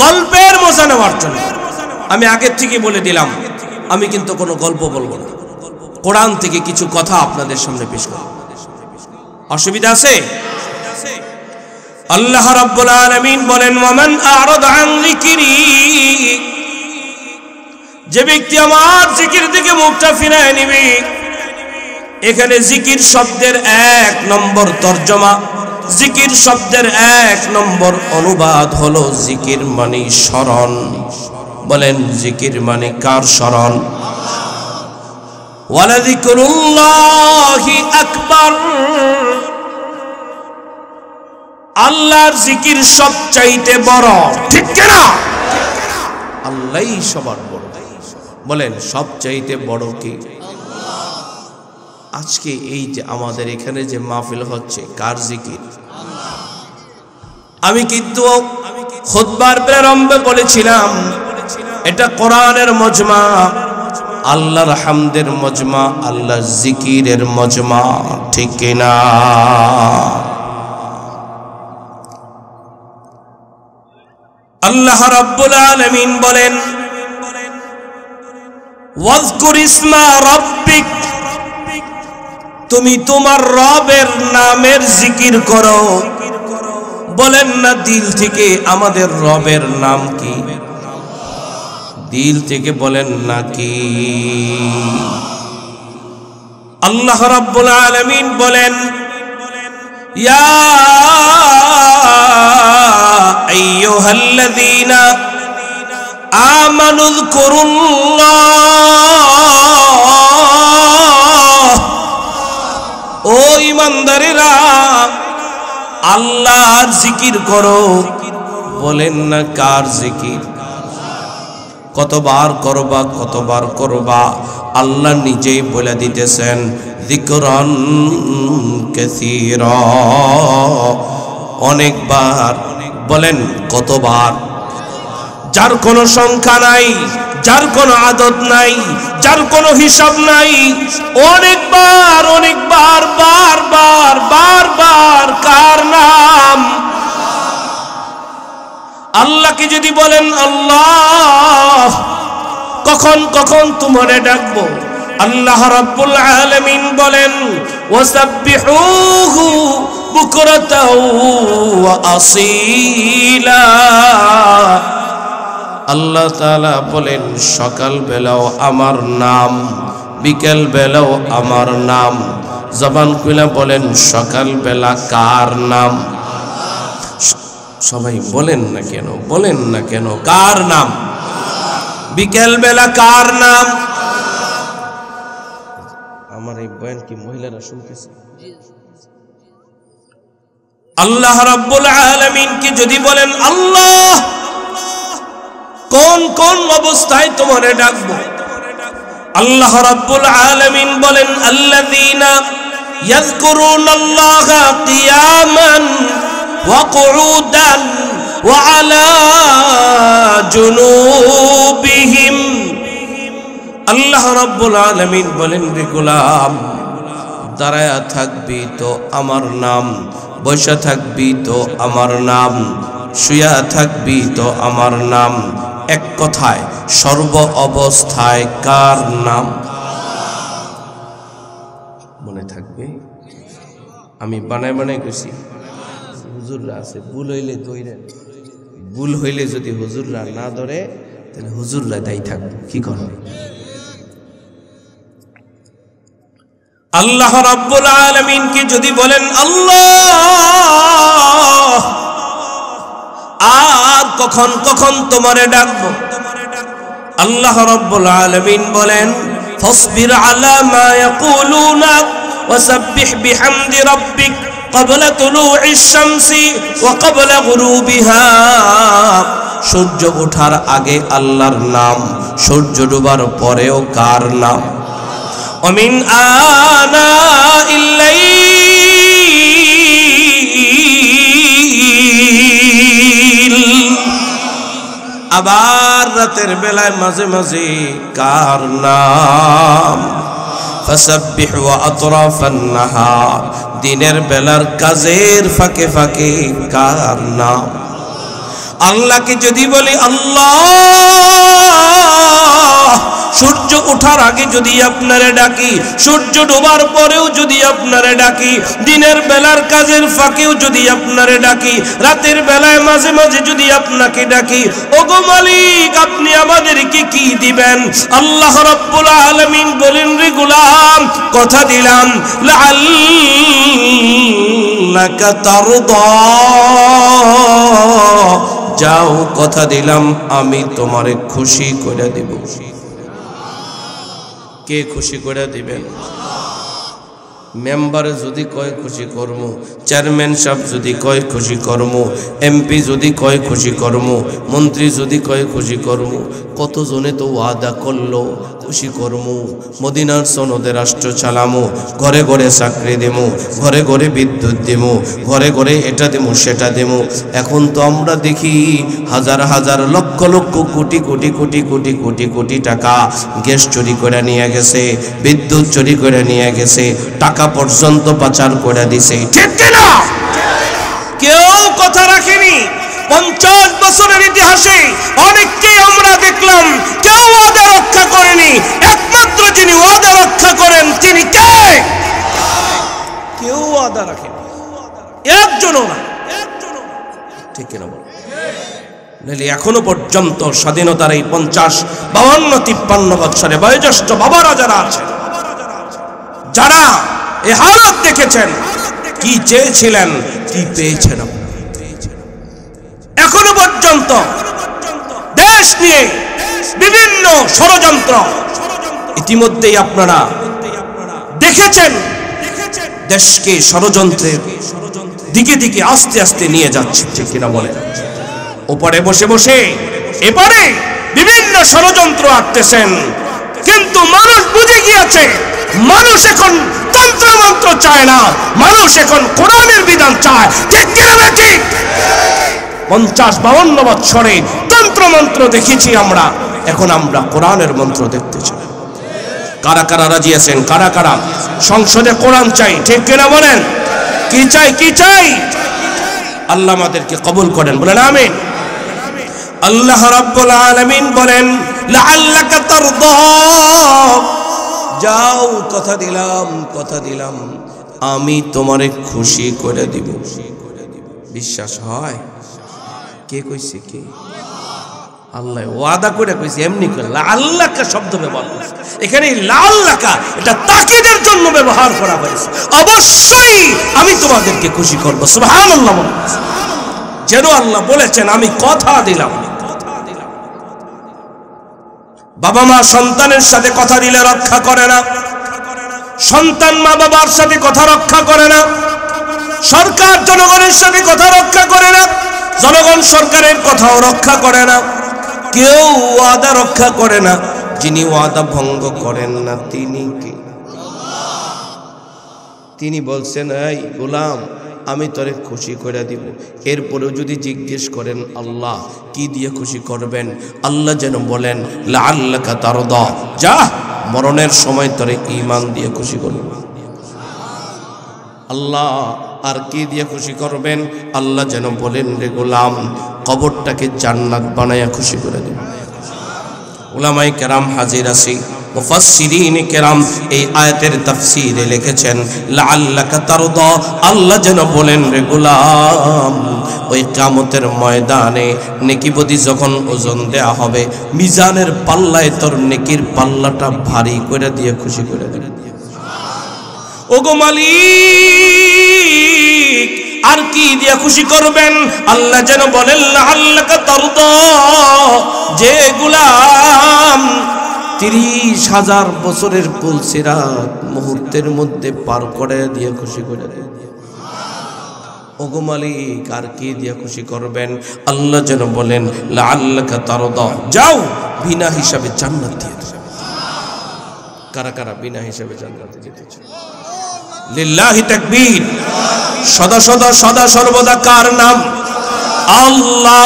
গল্পের মজা নেওয়ার জন্য। আমি আগের থেকে বলে দিলাম আমি কিন্তু কোনো গল্প বলবো না, কোরআন থেকে কিছু কথা আপনাদের সামনে পেশ করব। অসুবিধা আছে? আল্লাহ রাব্বুল আলামিন বলেন ওয়ামান আ'রাদা আন যিকরি, যে ব্যক্তি আমার জিকির থেকে মুখটা ফিরায় নিবে। এখানে জিকির শব্দের 1 নম্বর তরজমা, জিকির শব্দের 1 নম্বর অনুবাদ হলো জিকির মানে স্মরণ। বলেন জিকির মানে কার স্মরণ? ওয়ালা যিকরুল্লাহি আকবার, আল্লাহর জিকির সবচাইতে বড়। ঠিক কি না? আল্লাহই সবার বড়। বলেন সবচাইতে বড় কি? আজকে এই যে আমাদের এখানে যে মাহফিল হচ্ছে, কার জিকির? আমি কিন্তু খুতবার প্রারম্ভে বলেছিলাম এটা কোরআনের মজমা, আল্লাহর হামদের মজমা, আল্লাহর জিকিরের মজমা। ঠিক কিনা? আল্লাহ রাব্বুল আলামিন বলেন ওয়াজকুর ইসমা রাব্বিক, তুমি তোমার রবের নামের জিকির করো। বলেন না দিল থেকে আমাদের রবের নাম কি? দিল থেকে বলেন নাকি? আল্লাহ রাব্বুল আলামিন বলেন ইয়া আইয়ুহাল্লাযীনা আমানু যকুরুল্লাহ, ও ঈমানদারেরা আল্লাহর জিকির করো। বলেন না কার জিকির? কতবার করবা, কতবার করবা? আল্লাহ নিজেই বলে দিতেছেন যিকরান কাসীরা, অনেকবার। বলেন কতবার? যার কোনো সংখ্যা নাই, যার কোনো আদত নাই, যার কোনো হিসাব নাই, অনেকবার অনেকবার, বারবার বারবার। কার নাম? আল্লাহকে যদি বলেন আল্লাহ, কখন কখন তোমারে ডাকবো? আল্লাহ রাব্বুল আলামিন বলেন ওয়াসাব্বিহুহু বুকরাতাও ওয়া আসীলা। আল্লাহ তাআলা বলেন সকাল বেলাও আমার নাম, বিকেল বেলাও আমার নাম। জবান খুলে বলেন সকাল বেলা কার নাম? সবাই বলেন না কেন? বলেন না কেন? কার নাম? বিকেল বেলা কার নাম? আমার এই বয়ান কি মহিলারা শুনতেছে? আল্লাহ রাব্বুল আলামিন কি যদি বলেন আল্লাহ, কোন কোন অবস্থায় তোমারে ডাকবো? আল্লাহ রাব্বুল আলামিন বলেন আল্লাযীনা ইয়াযকুরুনাল্লাহা কিয়ামান ওয়া কুউদান ওয়া আলা জুনুবিহিম। আল্লাহ রাব্বুল আলামিন বলেন, রে গোলাম, দাঁড়ায়া থাকবি তো আমার নাম, বসে থাকবি তো আমার নাম, শুয়া থাকবি তো আমার নাম। এক কথায় সর্ব অবস্থায় কার নাম? মনে থাকবে? আমি বানায় বানায় কইছি, হুজুররা আছে, ভুল হইলে ধরে, ভুল হইলে যদি হুজুররা না ধরে তাহলে হুজুররা দায়ী থাকবে। কি করবে? আল্লাহ রাব্বুল আলামিনকে যদি বলেন আল্লাহ, আর কখন কখন তোমারে ডাকবো? আল্লাহ রাব্বুল আলামিন বলেন, ফাসবির আলা মা ইয়াকুলুনা ওয়াসাব্বিহ বিহামদি রাব্বিক ক্বাবলা তুলুইশ শামসি ওয়া ক্বাবলা গুরুবিহা। সূর্য ওঠার আগে আল্লাহর নাম, সূর্য ডোবার পরেও কার নাম? ومن آناء الليل, আবার রাতের বেলায় মাঝে মাঝে কার নাম? ফাসাব্বিহ ওয়া আতরাফান নাহার, দিনের বেলার কাজের ফাঁকে ফাঁকে কার নাম? আল্লাহকে যদি বলি আল্লাহ, সূর্য ওঠার আগে যদি আপনারে ডাকি, সূর্য ডোবার পরেও যদি আপনারে ডাকি, দিনের বেলার কাজের ফাঁকেও যদি আপনারে ডাকি, রাতের বেলায় মাঝে মাঝে যদি আপনাকে ডাকি, ওগো মালিক, আপনি আমাদেরকে কি দিবেন? আল্লাহ রাব্বুল আলামিন বলেন, রে গোলাম, কথা দিলাম, লাআল্লাকা তারদা, যাও, কথা দিলাম আমি তোমারে খুশি করে দেব। কে খুশি করে দিবেন? মেম্বারে যদি কয় খুশি কর্ম, চেয়ারম্যান সাহেব যদি কয় খুশি কর্ম, এমপি যদি কয় খুশি কর্ম, মন্ত্রী যদি কয় খুশি কর্ম, কতজনে তো ওয়াদা করলো খুশি কর্ম, মদিনার সনদে রাষ্ট্র চালামো, ঘরে ঘরে চাকরি দেবো, ঘরে ঘরে বিদ্যুৎ দেবো, ঘরে ঘরে এটা দেবো সেটা দেবো। এখন তো আমরা দেখি হাজার হাজার লক্ষ লক্ষ কোটি কোটি কোটি কোটি কোটি কোটি টাকা গ্যাস চুরি করে নিয়ে গেছে, বিদ্যুৎ চুরি করে নিয়ে গেছে, টাকা পর্যন্ত পাচার করে দিছে। ঠিক কিনা? কেউ কথা রাখেনি। 50 বছরের ইতিহাসে অনেককে আমরা দেখলাম কেউ ওয়াদা রক্ষা করেনি। একমাত্র যিনি ওয়াদা রক্ষা করেন তিনি কে? কেউ ওয়াদা রাখেনি, একজনও না। ঠিক কিনা বল? নাহলে এখনো পর্যন্ত স্বাধীনতার এই 50, 52, 53 বছরে বয়োজ্যেষ্ঠ বাবারা যারা আছেন, যারা এই হালত দেখেছেন, কি চেয়েছিলেন, কি পেয়েছেন, এখনো পর্যন্ত দেশ নিয়ে বিভিন্ন ষড়যন্ত্র ইতিমধ্যেই আপনারা দেখেছেন। দেশকে ষড়যন্ত্রের দিকে দিকে আস্তে আস্তে নিয়ে যাচ্ছে। ঠিক কিনা বলে? ওপারে বসে বসে এপারে বিভিন্ন ষড়যন্ত্র আঁটতেছেন, কিন্তু মানুষ বুঝে গিয়েছে মানুষ এখন তন্ত্রমন্ত্র চায় না, মানুষ এখন কোরআনের বিধান চায়। ঠিক কিনা? ঠিক। 50-52 বছরে তন্ত্রমন্ত্র দেখেছি আমরা, এখন আমরা কোরআনের মন্ত্র দেখতে চাই। কারা কারা রাজি আছেন? কারা কারা সংসদে কোরআন চাই? ঠিক কিনা বলেন? কি চাই? কি চাই? আল্লাহ আমাদেরকে কবুল করেন, বলেন আমিন। আল্লাহ রাব্বুল আলামিন বলেন, লাআল্লাকা তারদা, যাও, কথা দিলাম, কথা দিলাম আমি তোমারে খুশি করে দিব। বিশ্বাস হয়? কে কইছে? কে? আল্লাহ ওয়াদা করে কইছে, এমনি করে লাআল্লাকা শব্দ ব্যবহার করেছে। এখানে লাআল্লাকা এটা তাকিদের জন্য ব্যবহার করা হয়েছে। অবশ্যই আমি তোমাদেরকে খুশি করব। সুবহানাল্লাহ। যেন আল্লাহ বলেছেন আমি কথা দিলাম। বাবা মা সন্তানের সাথে কথা দিলে রক্ষা করে না, সন্তান মা বাবার সাথে কথা রক্ষা করে না, সরকার জনগণের সাথে কথা রক্ষা করে না, জনগণ সরকারের কথাও রক্ষা করে না, কেউ ওয়াদা রক্ষা করে না। যিনি ওয়াদা ভঙ্গ করেন না তিনি কে? তিনি বলছেন, এই গোলাম, আমি তোরে খুশি করে দিব। এরপরেও যদি জিজ্ঞেস করেন আল্লাহ কি দিয়ে খুশি করবেন, আল্লাহ যেন বলেন লাআল্লাকা তারদা, যা মরণের সময় তোরে ঈমান দিয়ে খুশি করব। আল্লাহ আর কি দিয়ে খুশি করবেন, আল্লাহ যেন বলেন রে গোলাম, কবরটাকে জান্নাত বানায়া খুশি করে দেব। উলামায়ে কেরাম হাজির আছি, মুফাসসিরিন কেরাম এই আয়াতের তাফসীরে লিখেছেন লাআল্লাকা তারদা, আল্লাহ যেন বলেন রে গোলাম, ওই কিয়ামতের ময়দানে নেকিবদি যখন ওজন দেয়া হবে, মিজানের পাল্লায় তোর নেকির পাল্লাটা ভারী করে দিয়ে খুশি করে দেব। ওগো মালিক, আর কি দিয়া খুশি করবেন, আল্লাহ যেন বলেন লাআল্লাকা তারদা, যে গোলাম 30,000 বছরের পুলসিরাত মুহূর্তের মধ্যে পার করে দিয়ে খুশি করে দেয়। ওগো মালিক, আর কি দিয়া খুশি করবেন, আল্লাহ যেন বলেন লাআল্লাকা তারদা, যাও বিনা হিসাবে জান্নাত দিয়ে দেব। কারা কারা বিনা হিসাবে জান্নাতে যেতে চায়? লিল্লাহি তাকবীর। সদা সদা সদা সর্বদা কার নাম? আল্লাহ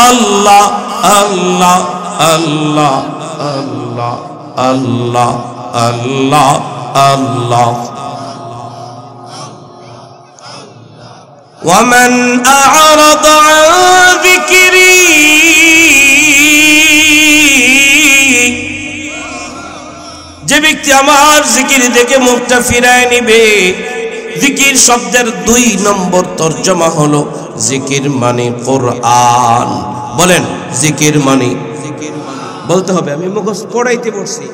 আল্লাহ আল্লাহ আল্লাহ আল্লাহ আল্লাহ আল্লাহ আল্লাহ। ওয়ামান আ'রাদা আন যিকরি, যে ব্যক্তি আমার জিকির থেকে মুখটা ফিরায় নিবে। জিকির শব্দের 2 নম্বর তরজমা হলো জিকির মানে কোরআন। বলেন জিকির মানে, বলতে হবে। আমি মুখস্থ পড়াইতে বলছি,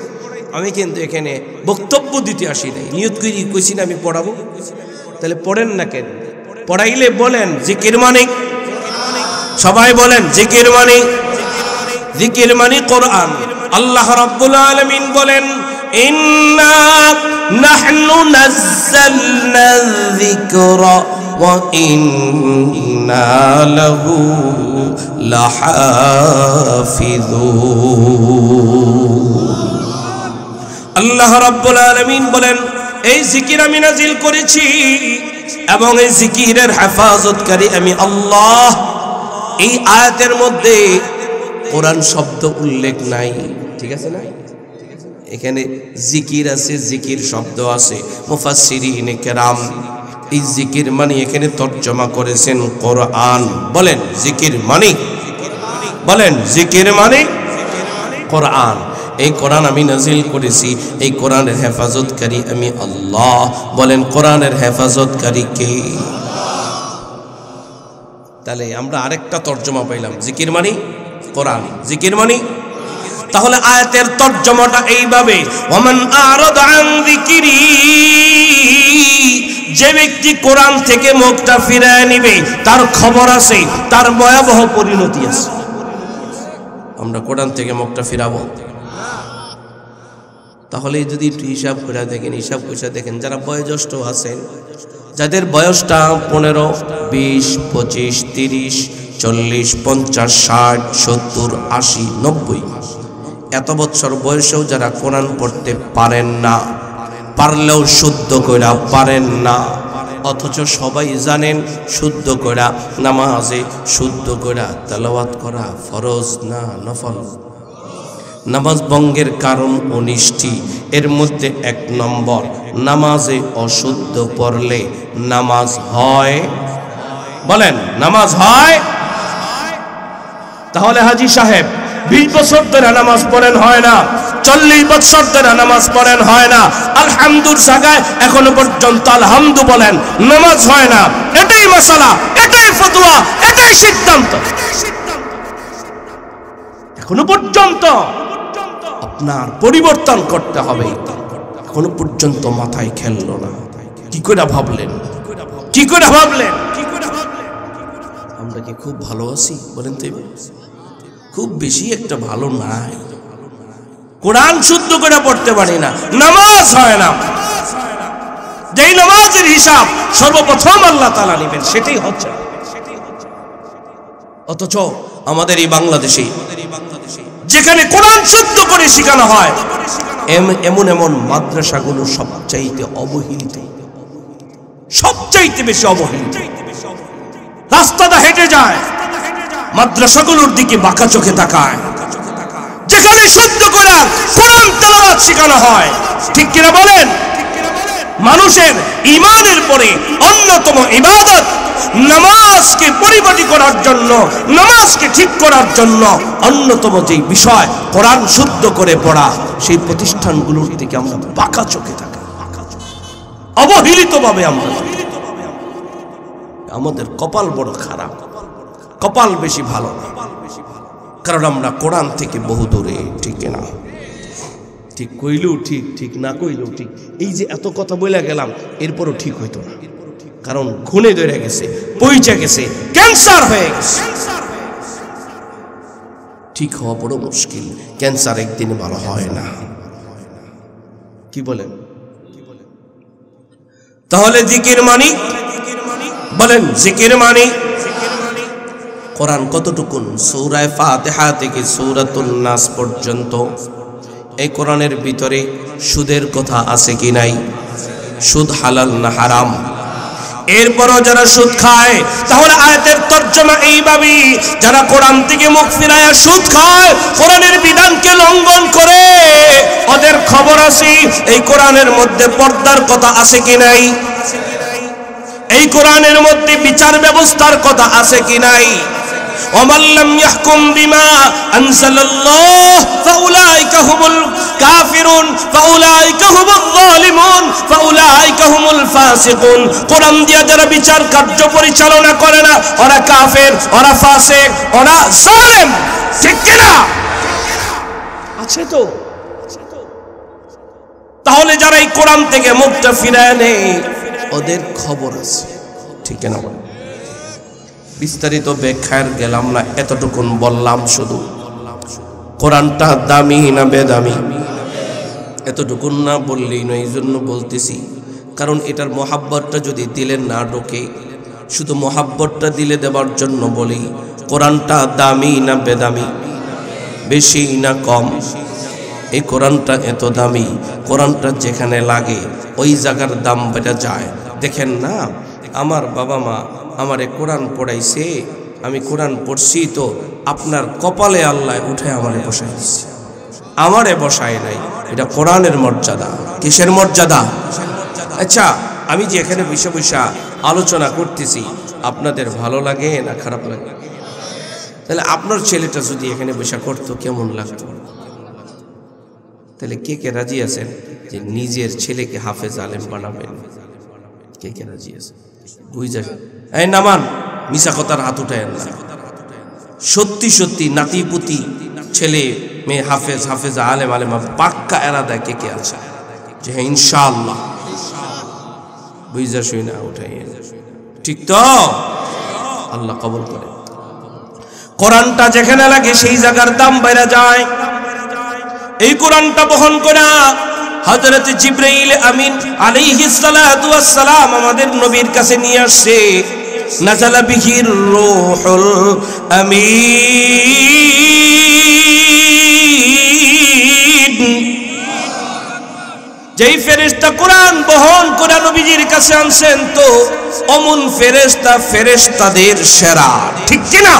আমি কিন্তু এখানে বক্তব্য দিতে আসি নাই। নিয়ত করি কইছি না আমি পড়াবো, তাহলে পড়েন না কেন? পড়াইলে বলেন জিকির মানে, সবাই বলেন জিকির মানে। জিকির মানে কোরআন। আল্লাহ রাব্বুল আলামিন বলেন ইন্না নাহনু নাযালনা যিকরা ওয়া ইন্না লাহু লাহাফিযুন। আল্লাহ রাব্বুল আলামিন বলেন এই জিকির আমি নাজিল করেছি এবং এই জিকিরের হেফাজতকারী আমি আল্লাহ। এই আয়াতের মধ্যে কোরআন শব্দ উল্লেখ নাই, ঠিক আছে না? এখানে জিকির আছে, জিকির শব্দ আছে। মুফাসসিরিন কেরাম এই জিকির মানে এখানে তরজমা করেছেন কোরআন। বলেন জিকির মানে, বলেন জিকির মানে কোরআন। এই কোরআন আমি নাজিল করেছি, এই কোরআনের হেফাজতকারী আমি আল্লাহ। বলেন কোরআনের হেফাজতকারী কে? তাহলে আমরা আরেকটা তরজমা পাইলাম, জিকির মানে কোরআন, জিকির মানে। তাহলে আয়াতের তরজমাটা এইভাবে, ওয়ামান আ'রাদা আন যিকরি, যে ব্যক্তি কোরআন থেকে মুখটা ফিরায় নিবে তার খবর আছে, তার ভয়াবহ পরিণতি আছে। আমরা কোরআন থেকে মুখটা ফিরাবো, তাহলে যদি একটু হিসাব করে দেখেন, হিসাব করে দেখেন যারা বয়োজ্যেষ্ঠ আছেন, যাদের বয়সটা 15, 20, 25, 30, 40, 50, 60, 70, 80, 90 এত বছর বয়সেও যারা কোরআন পড়তে পারেন না, পারলেও শুদ্ধ কইরা পারেন না, অথচ সবাই জানেন শুদ্ধ কইরা নামাজে শুদ্ধ কইরা তেলাওয়াত করা ফরজ না নফল। নামাজ ভঙ্গের কারণ 19টি, এর মধ্যে 1 নম্বর, নামাজে অশুদ্ধ পড়লে নামাজ হয়। বলেন নামাজ হয়? তাহলে হাজী সাহেব 20 বছর ধরে নামাজ পড়েন হয় না, 40 বছর ধরে নামাজ পড়েন হয় না, আলহামদুর জায়গায় এখনো পর্যন্ত আলহামদু বলেন, নামাজ হয় না। এটাই মাসালা, এটাই ফতোয়া, এটাই সিদ্ধান্ত। এখনো পর্যন্ত আপনার পরিবর্তন করতে হবে। এখনো পর্যন্ত মাথায় খেললো না। কি করে ভাবলেন? কি করে ভাবলেন? আমরা কি খুব ভালো আছি? বলেন তো, খুব বেশি একটা ভালো নাই। কোরআন শুদ্ধ করে পড়তে পারি না, নামাজ হয় না। যেই নামাজের হিসাব সর্বপ্রথম আল্লাহ তাআলা নেবেন সেটাই হচ্ছে। অথচ আমাদের এই বাংলাদেশে যেখানে কোরআন শুদ্ধ করে শেখানো হয়, এমন এমন মাদ্রাসাগুলো সবচাইতে অবহেলিত। সবচাইতে বেশি অবহেলিত। রাস্তাটা হেঁটে যায়, মাদ্রাসাগুলোর দিকে বাঁকা চোখে তাকায়, যেখানে শুদ্ধ করে কোরআন তেলাওয়াত শেখানো হয়। ঠিক কিনা বলেন? মানুষের ঈমানের পরে অন্যতম ইবাদত নামাজকে পরিপাটি করার জন্য, নামাজকে ঠিক করার জন্য অন্যতম যে বিষয় কোরআন শুদ্ধ করে পড়া, সেই প্রতিষ্ঠানগুলোর দিকে আমরা বাঁকা চোখে থাকি, অবহেলিত ভাবে আমরা। আমাদের কপাল বড় খারাপ, কপাল বেশি ভালো না, কারণ আমরা কোরআন থেকে বহু দূরে। ঠিক না? ঠিক কইলেও ঠিক, ঠিক না কইলেও ঠিক। এই যে এত কথা বলে গেলাম, এরপরও ঠিক হইতো না, কারণ খুনে ধরে গেছে, পইচা গেছে, ক্যান্সার হয়ে গেছে। ঠিক হওয়া বড় মুশকিল। ক্যান্সার একদিনে ভালো হয় না। কি বলেন? তাহলে জিকির মানি? বলেন জিকির মানি? কোরআন কতটুকুন? সূরা ফাতিহা থেকে সূরাতুন নাস পর্যন্ত এই কোরআনের ভিতরে সুদের কথা আছে কি নাই? সুদ হালাল না হারাম? এরপরও যারা সুদ খায়, তাহলে আয়াতের তর্জমা এইভাবে, যারা কোরআন থেকে মুখ ফিরায়া সুদ খায়, কোরআনের বিধানকে লঙ্ঘন করে, ওদের খবর আছে এই কোরআনের মধ্যে পর্দার কথা আছে কি নাই? এই কোরআনের মধ্যে বিচার ব্যবস্থার কথা আছে কি নাই? ওমান লাম ইয়াহকুম বিমা আনজালাল্লাহ ফাউলাইকা হুমুল কাফিরুন ফাউলাইকা হুমুল যালিমুন ফাউলাইকা হুমুল ফাসিকুন। কোরআন দিয়ে যারা বিচার কার্য পরিচালনা করে না, ওরা কাফের, ওরা ফাসিক, ওরা জালেম। ঠিক কি না? আছে তো। তাহলে যারা এই কোরআন থেকে মুখটা ফিরায় নেয়, ওদের খবর আছে। ঠিক না? বিস্তারিত ব্যাখ্যার গেলাম না, এতটুকুন বললাম। শুধু কোরআনটা দামি না বেদামি এতটুকুন না বললেই নয়, এই জন্য বলতেছি, কারণ এটার মহাব্বতটা যদি দিলে না ঢোকে, শুধু মহাব্বতটা দিলে দেবার জন্য বলি। কোরআনটা দামি না বেদামি, বেশি না কম? এই কোরআনটা এত দামি, কোরআনটা যেখানে লাগে ওই জায়গার দাম বেড়ে যায়। দেখেন না, আমার বাবা মা আমারে কোরআন পড়াইছে, আমি কোরআন পড়ছি, তো আপনার কপালে আল্লাহ উঠে আমারে বসাই দিচ্ছে, আমারে বসায় নাই। এটা কোরআনের মর্যাদা। কিসের মর্যাদা? আচ্ছা, আমি যে এখানে বসে বসে আলোচনা করতেছি, আপনাদের ভালো লাগে না খারাপ লাগে? তাহলে আপনার ছেলেটা যদি এখানে বসে করতো কেমন লাগতো? তাহলে কে কে রাজি আছেন যে নিজের ছেলেকে হাফেজ আলেম বানাবেন? কে কে রাজি আছেন? বুঝা এই নামান, মিশা কথার হাত উঠায় না। সত্যি সত্যি নাতিপুতি ছেলে মেয়ে হাফেজ, হাফেজা, আলেম, আলেমা পাক্কা এরাদা কে কে আছে যে হ্যাঁ ইনশাআল্লাহ? বুঝা শুই না উঠাই। ঠিক তো? আল্লাহ কবুল করে। কোরআনটা যেখানে লাগে সেই জায়গার দাম বেড়ে যায়। এই কোরআনটা বহন করা হযরত জিবরাইল আমিন আলাইহিস সালাতু ওয়াস সালাম আমাদের নবীর কাছে নিয়ে আসছে। নাযালা বিহির রূহুল আমিন। যেই ফেরেশতা কোরআন বহন করে নবীজির কাছে আনছেন, তো অমন ফেরেশতা ফেরেশতাদের সেরা। ঠিক কি না?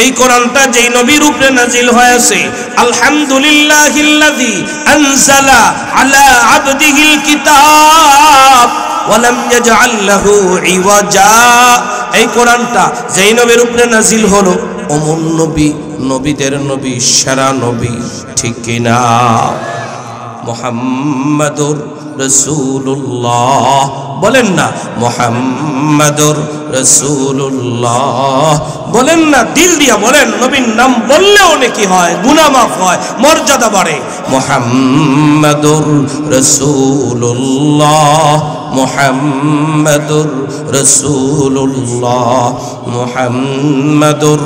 এই কোরআনটা যেই নবীর উপরে নাজিল হয়েছে, আলহামদুলিল্লাহিল্লাযী আনজালা আলা আবদিহিল কিতাব ওয়া লাম ইয়াজআল লাহু ইওয়াজা। এই কোরআনটা যেই নবীর উপরে নাজিল হলো, অমন নবী, নবীদের নবী, সেরা নবী। ঠিক কি না? মুহাম্মাদুর রাসূলুল্লাহ। বলেন না মুহাম্মাদুর রাসূলুল্লাহ। বলেন না, দিল দিয়া বলেন। নবীর নাম বললেও নেকি হয়, গুনাহ মাফ হয়, মর্যাদা বাড়ে। মুহাম্মাদুর রাসূলুল্লাহ, মুহাম্মাদুর রাসূলুল্লাহ, মুহাম্মাদুর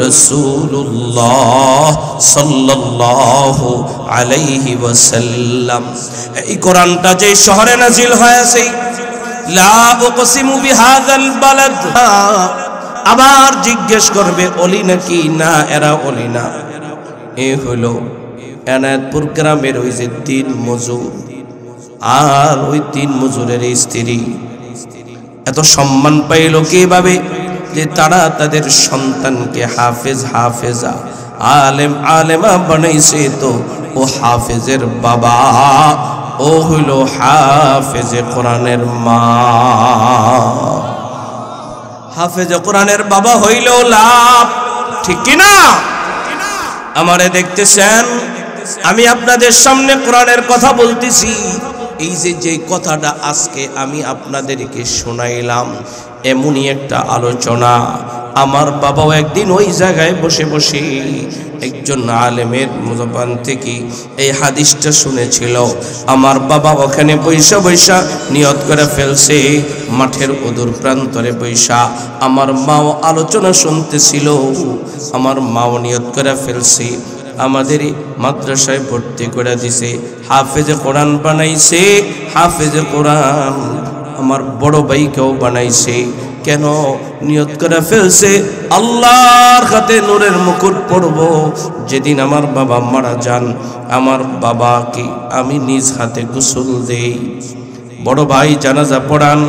রাসূলুল্লাহ সাল্লাল্লাহু আলাইহি ওয়াসাল্লাম। এই কোরআনটা যে শহরে নাজিল হয়েছে, লা উকসিমু বিহাযাল বালাদ। আবার জিজ্ঞেস করবে অলি নাকি? না, এরা অলি না। এ হলো এনায়েতপুর গ্রামের ওই যে 3 মজুর, আর ওই 3 মজুরের স্ত্রী এত সম্মান পাইল কিভাবে? যে তারা তাদের সন্তানকে হাফেজ হাফেজা আলেম আলেমা বানাইছে। তো ও হাফেজের বাবা, ও হইল হাফেজে কোরআনের মা। হাফেজে কোরআনের বাবা হইল লাভ, ঠিক কিনা? আমারে দেখতেছেন, আমি আপনাদের সামনে কোরআনের কথা বলতেছি। এই যে কথাটা আজকে আমি আপনাদেরকে শোনাইলাম, এমনই একটা আলোচনা। আমার বাবাও একদিন ওই জায়গায় বসে বসে একজন আলেমের মুজবান থেকে এই হাদিসটা শুনেছিল। আমার বাবা ওখানে বৈশা বৈশা নিয়ত করে ফেলছে, মাঠের অদূর প্রান্তরে বৈশা আমার মাও আলোচনা শুনতেছিল। আমার মাও নিয়ত করে ফেলছে, আমাদের মাদ্রাসায় ভর্তি করে দিছে, হাফেজে কোরআন বানাইছে। হাফেজে কোরআন আমার বড় ভাইকেও বানাইছে। কেন? নিয়ত করে ফেলছে আল্লাহর হাতে নূরের মুকুট পড়ব। যেদিন আমার বাবা মারা যান, আমার বাবাকে আমি নিজ হাতে গোসল দেই, বড় ভাই জানাজা পড়ান,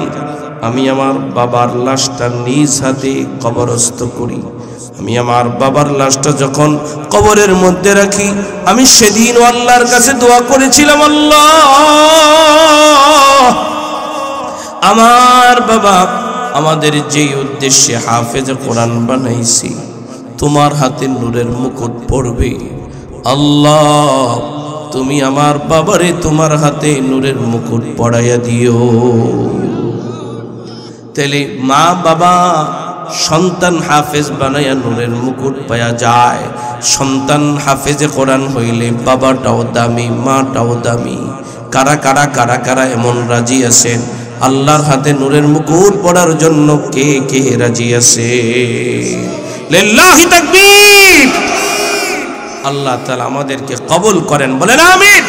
আমি আমার বাবার লাশটা নিজ হাতে কবরস্থ করি। আমি আমার বাবার লাশটা যখন কবরের মধ্যে রাখি, আমি সেদিন আল্লাহর কাছে দোয়া করেছিলাম, আল্লাহ আমার বাবা আমাদের যেই উদ্দেশ্যে হাফেজে কোরআন বানাইছি, তোমার হাতে নূরের মুকুট পড়বে, আল্লাহ তুমি আমার বাবারে তোমার হাতে নূরের মুকুট পড়াইয়া দিও। তাহলে মা বাবা সন্তান হাফেজ বানাইয়া নূরের মুকুট পাওয়া যায়। সন্তান হাফেজে কোরআন হইলে বাবাটাও দামি, মাটাও দামি। কারা কারা কারা কারা এমন রাজি আছেন আল্লাহর হাতে নূরের মুকুট পড়ার জন্য? কে কে রাজি আছে? লিল্লাহি তাকবীর। আল্লাহ তাআলা আমাদেরকে কবুল করেন, বলেন আমিন।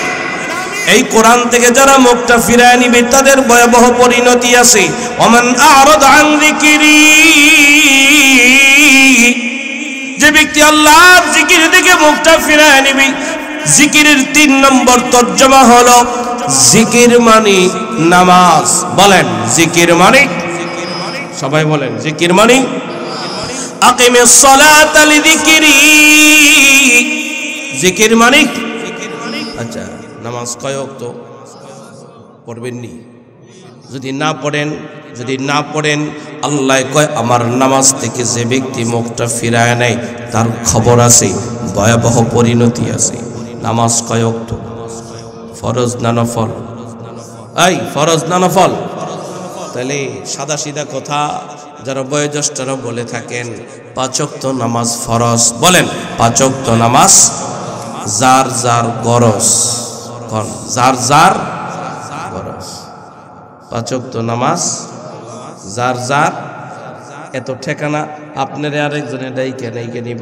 এই কোরআন থেকে যারা মুখটা ফিরায় নিবে তাদের ভয়াবহ পরিণতি আছে। ওমান আ'রাদ আন যিকরি, যে ব্যক্তি আল্লাহর জিকির থেকে মুখটা ফিরায় নিবে। জিকিরের ৩ নম্বর তরজমা হলো জিকির মানে নামাজ। বলেন জিকির মানে, সবাই বলেন জিকির মানে আকিমিস সালাতা লিযিকরি। জিকির মানে, আচ্ছা নামাজ কয় ওয়াক্ত পড়বেননি? যদি না পড়েন আল্লাহ কয় আমার নামাজ থেকে যে ব্যক্তি মুখটা ফিরায় নেয় তার খবর আছে, ভয়াবহ পরিণতি আছে। নামাজ কয় ওয়াক্ত? ফরজ না নফল? এই ফরজ না নফল? তাহলে সাদা সিধা কথা যারা বয়োজ্যেষ্ঠরা বলে থাকেন ৫ ওয়াক্ত নামাজ ফরজ। বলেন ৫ ওয়াক্ত নামাজ যার যার গরজ, যার যার গরজ। ৫ ওয়াক্ত নামাজ যার যার। এত ঠিকানা আপনার আরেকজনের ডাইকে নিব।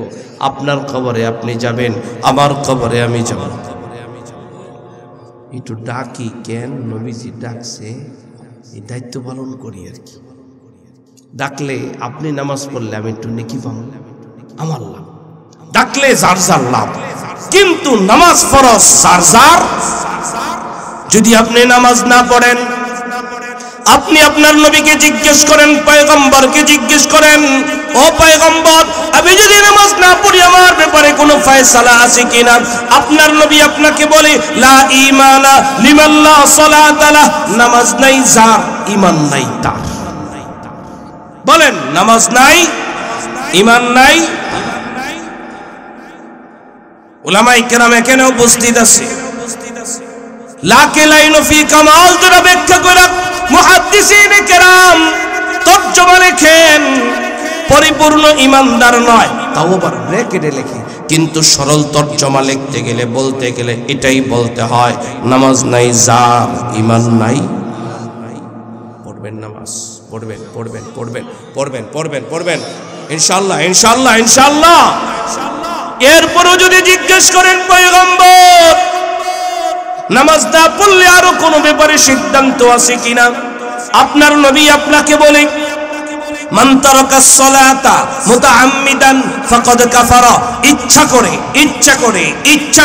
আপনার কবরে আপনি যাবেন, আমার কবরে আমি যাব। একটু ডাকি কেন? নবীজি ডাকছে, এই দায়িত্ব পালন করি আর কি। ডাকলে আপনি নামাজ পড়লে আমি একটু নেকি পাবো, আমার লাভ। ডাকলে যার যার লাভ, কিন্তু নামাজ ফরজ যার যার। যদি আপনি নামাজ না পড়েন, আপনি আপনার নবীকে জিজ্ঞেস করেন, পয়গম্বরকে জিজ্ঞেস করেন, ও পয়গম্বর আমি যদি নামাজ না পড়ি আমার ব্যাপারে কোনো ফয়সালা আছে কিনা? আপনার নবী আপনাকে বলে লা ঈমানা লিমান লা সালাতা লাহ, নামাজ নাই যার ঈমান নাই তার। বলেন নামাজ নাই, ঈমান নাই। উলামায়ে কেরাম এখানে উপস্থিত আছে। লাকে লাইনু ফি কামাল দ্বারা ব্যাখ্যা করে মুহাদ্দিসিনে কেরাম তরজমা লেখেন পরিপূর্ণ ইমানদার নয়, তাও আবার ব্র্যাকেটে লেখে। কিন্তু সরল তরজমা লিখতে গেলে বলতে গেলে এটাই বলতে হয়, নামাজ নাই যার ঈমান নাই। পড়বেন নামাজ, পড়বেন পড়বেন পড়বেন পড়বেন পড়বেন পড়বেন ইনশাআল্লাহ ইনশাআল্লাহ ইনশাআল্লাহ। এরপরও যদি জিজ্ঞেস করেন পয়গম্বর নামাজ না পড়লে আরো কোনো ব্যাপারে সিদ্ধান্ত আছে কিনা? আপনার নবী আপনাকে বলে মান তারাকাস সালাতা মুতাআম্মিদান ফাকাদ কাফারা, ইচ্ছা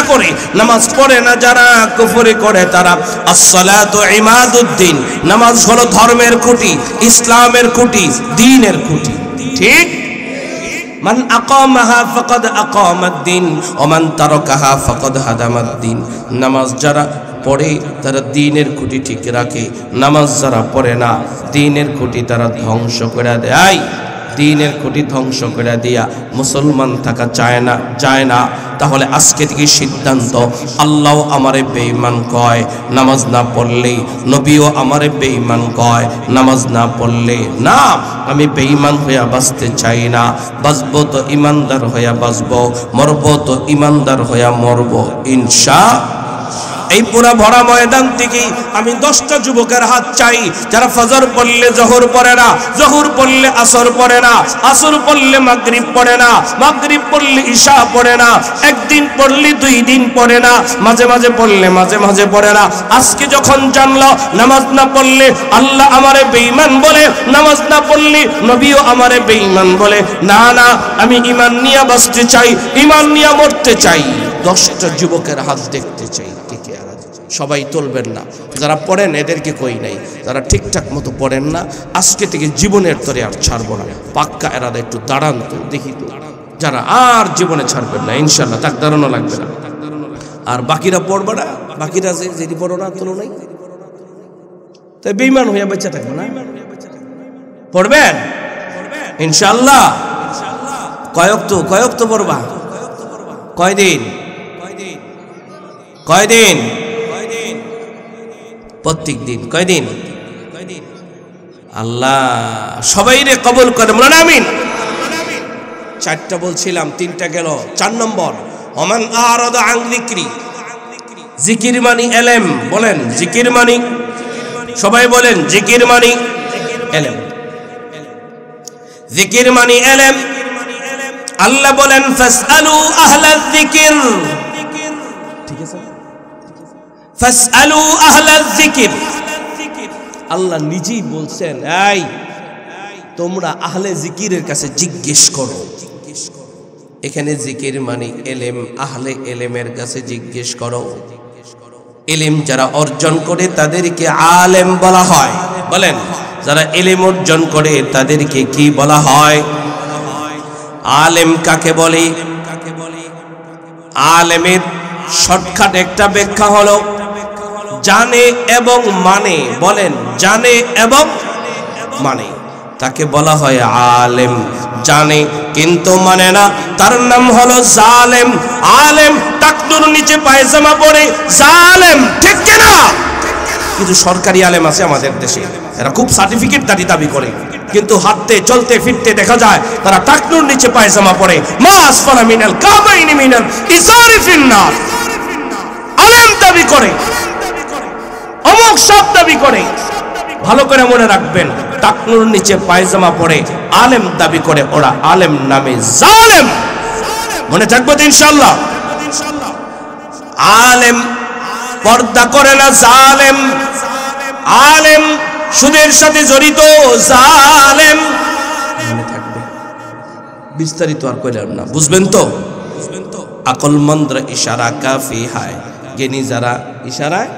করে নামাজ পড়ে না যারা, কুফরি করে তারা। আস-সালাতু ইমাদুদ্দিন, নামাজ হলো ধর্মের খুঁটি, ইসলামের খুঁটি, দ্বীনের খুঁটি। ঠিক? মান আকামাহা ফাকাদ আকামাদ-দ্বীন ওয়া মান তারাকাহা ফাকাদ হাদামাদ-দ্বীন। নামাজ যারা পড়ে তারা দ্বীনের খুঁটি ঠিক রাখে, নামাজ যারা পড়ে না দ্বীনের খুঁটি তারা ধ্বংস করে দেয়। দ্বীনের খুঁটি ধ্বংস করে দিয়া মুসলমান থাকা যায় না। তাহলে আজকে থেকে সিদ্ধান্ত, আল্লাহ আমারে বেঈমান কয় নামাজ না পড়লে, নবীও আমারে বেঈমান কয় নামাজ না পড়লে। না, আমি বেঈমান হইয়া বাঁচতে চাই না। বাঁচবো তো ইমানদার হইয়া বাঁচবো, মরবো তো ইমানদার হইয়া মরবো ইনশাআল্লাহ। এই পুরা ভরা ময়দান থেকে আমি 10টা যুবকের হাত চাই যারা ফজর পড়লে জোহর পড়ে না, জোহর পড়লে আসর পড়ে না, আসর পড়লে মাগরিব পড়ে না, মাগরিব পড়লে ইশা পড়ে না, একদিন পড়লে 2 দিন পড়ে না, মাঝে মাঝে পড়লে মাঝে মাঝে পড়ে না। আজকে যখন জানলো নামাজ না পড়লে আল্লাহ আমারে বেঈমান বলে, নামাজ না পড়লে নবীও আমারে বেঈমান বলে, না না, আমি ঈমান নিয়ে বাঁচতে চাই, ঈমান নিয়ে মরতে চাই। 10টা যুবকের হাত দেখতে চাই। সবাই তুলবেন না, যারা পড়েন এদেরকে কই নাই, যারা ঠিকঠাক মতো পড়েন না আজকে থেকে জীবনের তরে আর ছাড়বো না। পাক্কা এরাদা একটু দাঁড়ান তো দেখি তো, যারা আর জীবনে ছাড়বেন না ইনশাল্লাহ, তাক দাঁড়ানো লাগবে না। আর বাকিরা পড়বে না, বাকিরা যেটি পড়ো না তোলো নাই, তাই বেঈমান হইয়া বেঁচে থাকবে না। পড়বেন ইনশাল্লাহ। কয়ক তো পড়বা, কয়দিন প্রত্যেক দিন, কয়দিন? আল্লাহ সবাই রে কবুল করে, বলেন আমিন। 4টা বলছিলাম, 3টা গেল। 4 নম্বর, ওমান আরাদা আন যিকরি। জিকির মানি ইলম, বলেন জিকির মানি, সবাই বলেন জিকির মানি ইলম, জিকির মানি ইলম। আল্লাহ বলেন ফাসআলু আহলায যিকর, ঠিক আছে, ফাসআলু আহলায যিকর। আল্লাহ নিজেই বলছেন, এই তোমরা আহলে জিকিরের কাছে জিজ্ঞেস করো। এখানে জিকির মানে ইলম, আহলে ইলমের কাছে জিজ্ঞেস করো। ইলম যারা অর্জন করে তাদেরকে আলেম বলা হয়। বলেন, যারা ইলম অর্জন করে তাদেরকে কি বলা হয়? আলেম কাকে বলে? আলেমের শর্টকাট একটা ব্যাখ্যা হলো জানে এবং মানে। বলেন, জানে এবং মানে, তাকে বলা হয় আলেম। জানে কিন্তু মানে না, তার নাম হলো জালেম। আলেম টাকনুর নিচে পায়জামা পরে জালেম, ঠিক কিনা? কিছু সরকারি আলেম আছে আমাদের দেশে, এরা খুব সার্টিফিকেট দাবি করে, কিন্তু হাঁটতে চলতে ফিরতে দেখা যায় তারা টাকনুর নিচে পায়জামা পরে। মা আসফালা মিনাল কাবাইনি মিনাল ইজারি ফিন্নার। আলেম দাবি করে, অমুক সব দাবি করে। ভালো করে মনে রাখবেন, টাকনুর নিচে পায়জামা পরে আলেম দাবি করে, ওরা আলেম নামে জালেম। মনে থাকবে তো ইনশাআল্লাহ। আলেম পর্দা করে না, জালেম। আলেম সুদের সাথে জড়িত, জালেম। মনে থাকবে, বিস্তারিত আর কইলাম না, বুঝবেন তো? আকলমন্দ ইশারা কাফি হায়, জ্ঞানী যারা ইশারায়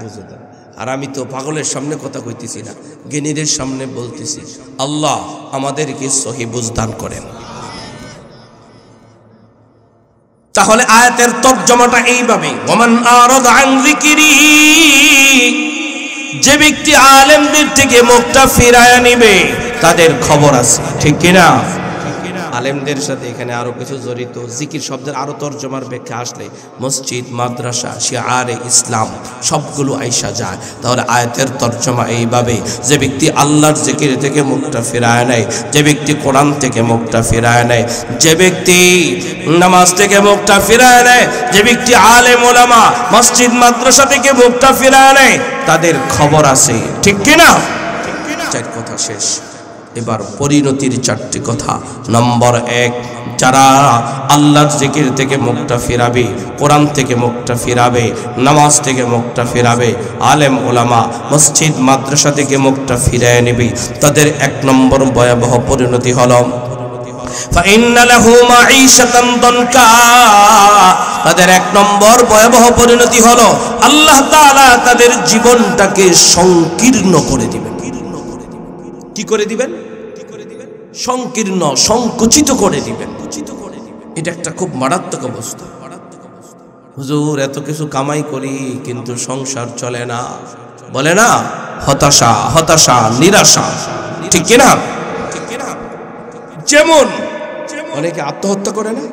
বুঝে দেয়। আর আমি তো পাগলের সামনে কথা কইতেছি না, জ্ঞানীদের সামনে বলতেছি। আল্লাহ আমাদেরকে সহি বুঝ দান করেন। তাহলে আয়াতের তরজমাটা এইভাবে, ওমান আরাদা আন যিকরি, যে ব্যক্তি আলেমদের থেকে মুখটা ফিরায় নিবে তাদের খবর আছে, ঠিক কিনা? আলেমদের সাথে এখানে আরো কিছু জড়িত। জিকির শব্দের আরো তরজমার ব্যাখ্যা আসলে মসজিদ, মাদ্রাসা, শিআরে ইসলাম সবগুলো আইসা যায়। তাহলে আয়াতের তরজমা এইভাবে, যে ব্যক্তি আল্লাহর জিকির থেকে মুখটা ফিরায় নেয়, যে ব্যক্তি কোরআন থেকে মুখটা ফিরায় নেয়, যে ব্যক্তি নামাজ থেকে মুখটা ফিরায় নেয়, যে ব্যক্তি আলেম ওলামা মসজিদ মাদ্রাসা থেকে মুখটা ফিরায় নেয়, তাদের খবর আছে, ঠিক কিনা? চার কথা শেষ। এবার পরিণতির চারটি কথা। নম্বর 1, যারা আল্লাহর জিকির থেকে মুখটা ফিরাবে, কোরআন থেকে মুখটা ফিরাবে, নামাজ থেকে মুখটা ফিরাবে, আলেম ওলামা মসজিদ মাদ্রাসা থেকে মুখটা ফিরিয়ে নেবে, তাদের 1 নম্বর ভয়াবহ পরিণতি হলো ফাইন্না লাহু মাঈশাতান দনকা। তাদের 1 নম্বর ভয়াবহ পরিণতি হলো আল্লাহ তাআলা তাদের জীবনটাকে সংকীর্ণ করে দিবেন। কি করে দিবেন? সংকীর্ণ, সংকুচিত করে দিবেন। এটা একটা খুব মারাত্মক অবস্থা। হুজুর এত কিছু কামাই করি কিন্তু সংসার চলে না, বলে না হতাশা, হতাশা, নিরাশা, ঠিক কিনা? যেমন অনেকে আত্মহত্যা করে না,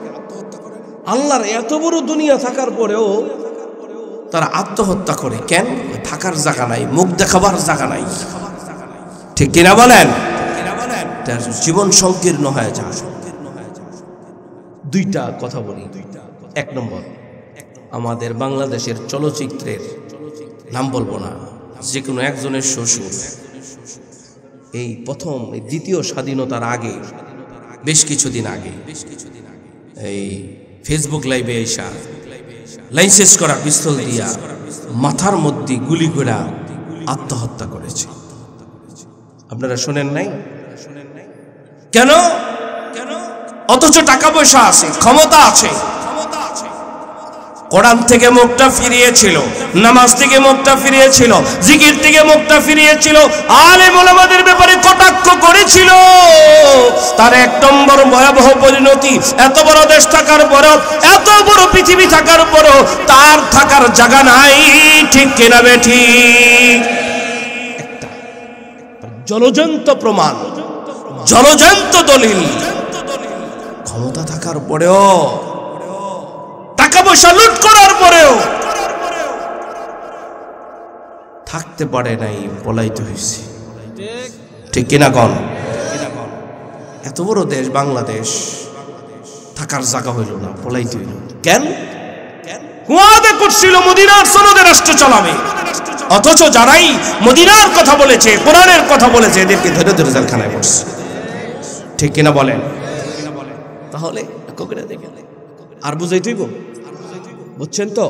আল্লাহর এত বড় দুনিয়া থাকার পরেও তারা আত্মহত্যা করে। কেন? থাকার জায়গা নাই, মুখ দেখাবার জায়গা নাই, ঠিক কিনা বলেন? জীবন সংকীর্ণ হয়ে যায়। 2টা কথা বলি। 1 নম্বর, আমাদের বাংলাদেশের চলচ্চিত্রের নাম বলবো না, যে কোনো একজনের শ্বশুর এই প্রথম দ্বিতীয় স্বাধীনতার আগে, বেশ কিছুদিন আগে এই ফেসবুক লাইভে এসা লাইসেন্স করা পিস্তল দিয়া মাথার মধ্যে গুলি করে আত্মহত্যা করেছে। আপনারা শোনেন নাই? কেন? অথচ টাকা পয়সা আছে, ক্ষমতা আছে, কোরআন থেকে মুখটা ফিরিয়েছিল, নামাজ থেকে মুখটা ফিরিয়েছিল, জিকির থেকে মুখটা ফিরিয়েছিল, আলেম ওলামাদের ব্যাপারে কটাক্ষ করেছিল। তার 1 নম্বর ভয়াবহ পরিণতি, এত বড় দেশ থাকার পরেও, এত বড় পৃথিবী থাকার পরেও তার থাকার জায়গা নাই, ঠিক কিনা বেঠিক? একটা জলজন্ত প্রমাণ, জলজন্ত দলিল। ক্ষমতা থাকার পরেও, টাকা পয়সা লুট করার পরেও থাকতে পারে নাই, পলাইতে হয়েছে, ঠিক কিনা কন? এত বড় দেশ বাংলাদেশ, থাকার জায়গা হইল না, পলাইতে হইল। কেন? ওয়াদা করছিল মদিনার সনদে রাষ্ট্র চালাবে, অথচ যারাই মদিনার কথা বলেছে, কোরআনের কথা বলেছে, এদেরকে ধরে ধরে জেলখানায় পড়ছে, ঠিক কিনা বলেন? তাহলে দেখেন আর বুঝাইতেইব, বুঝছেন তো?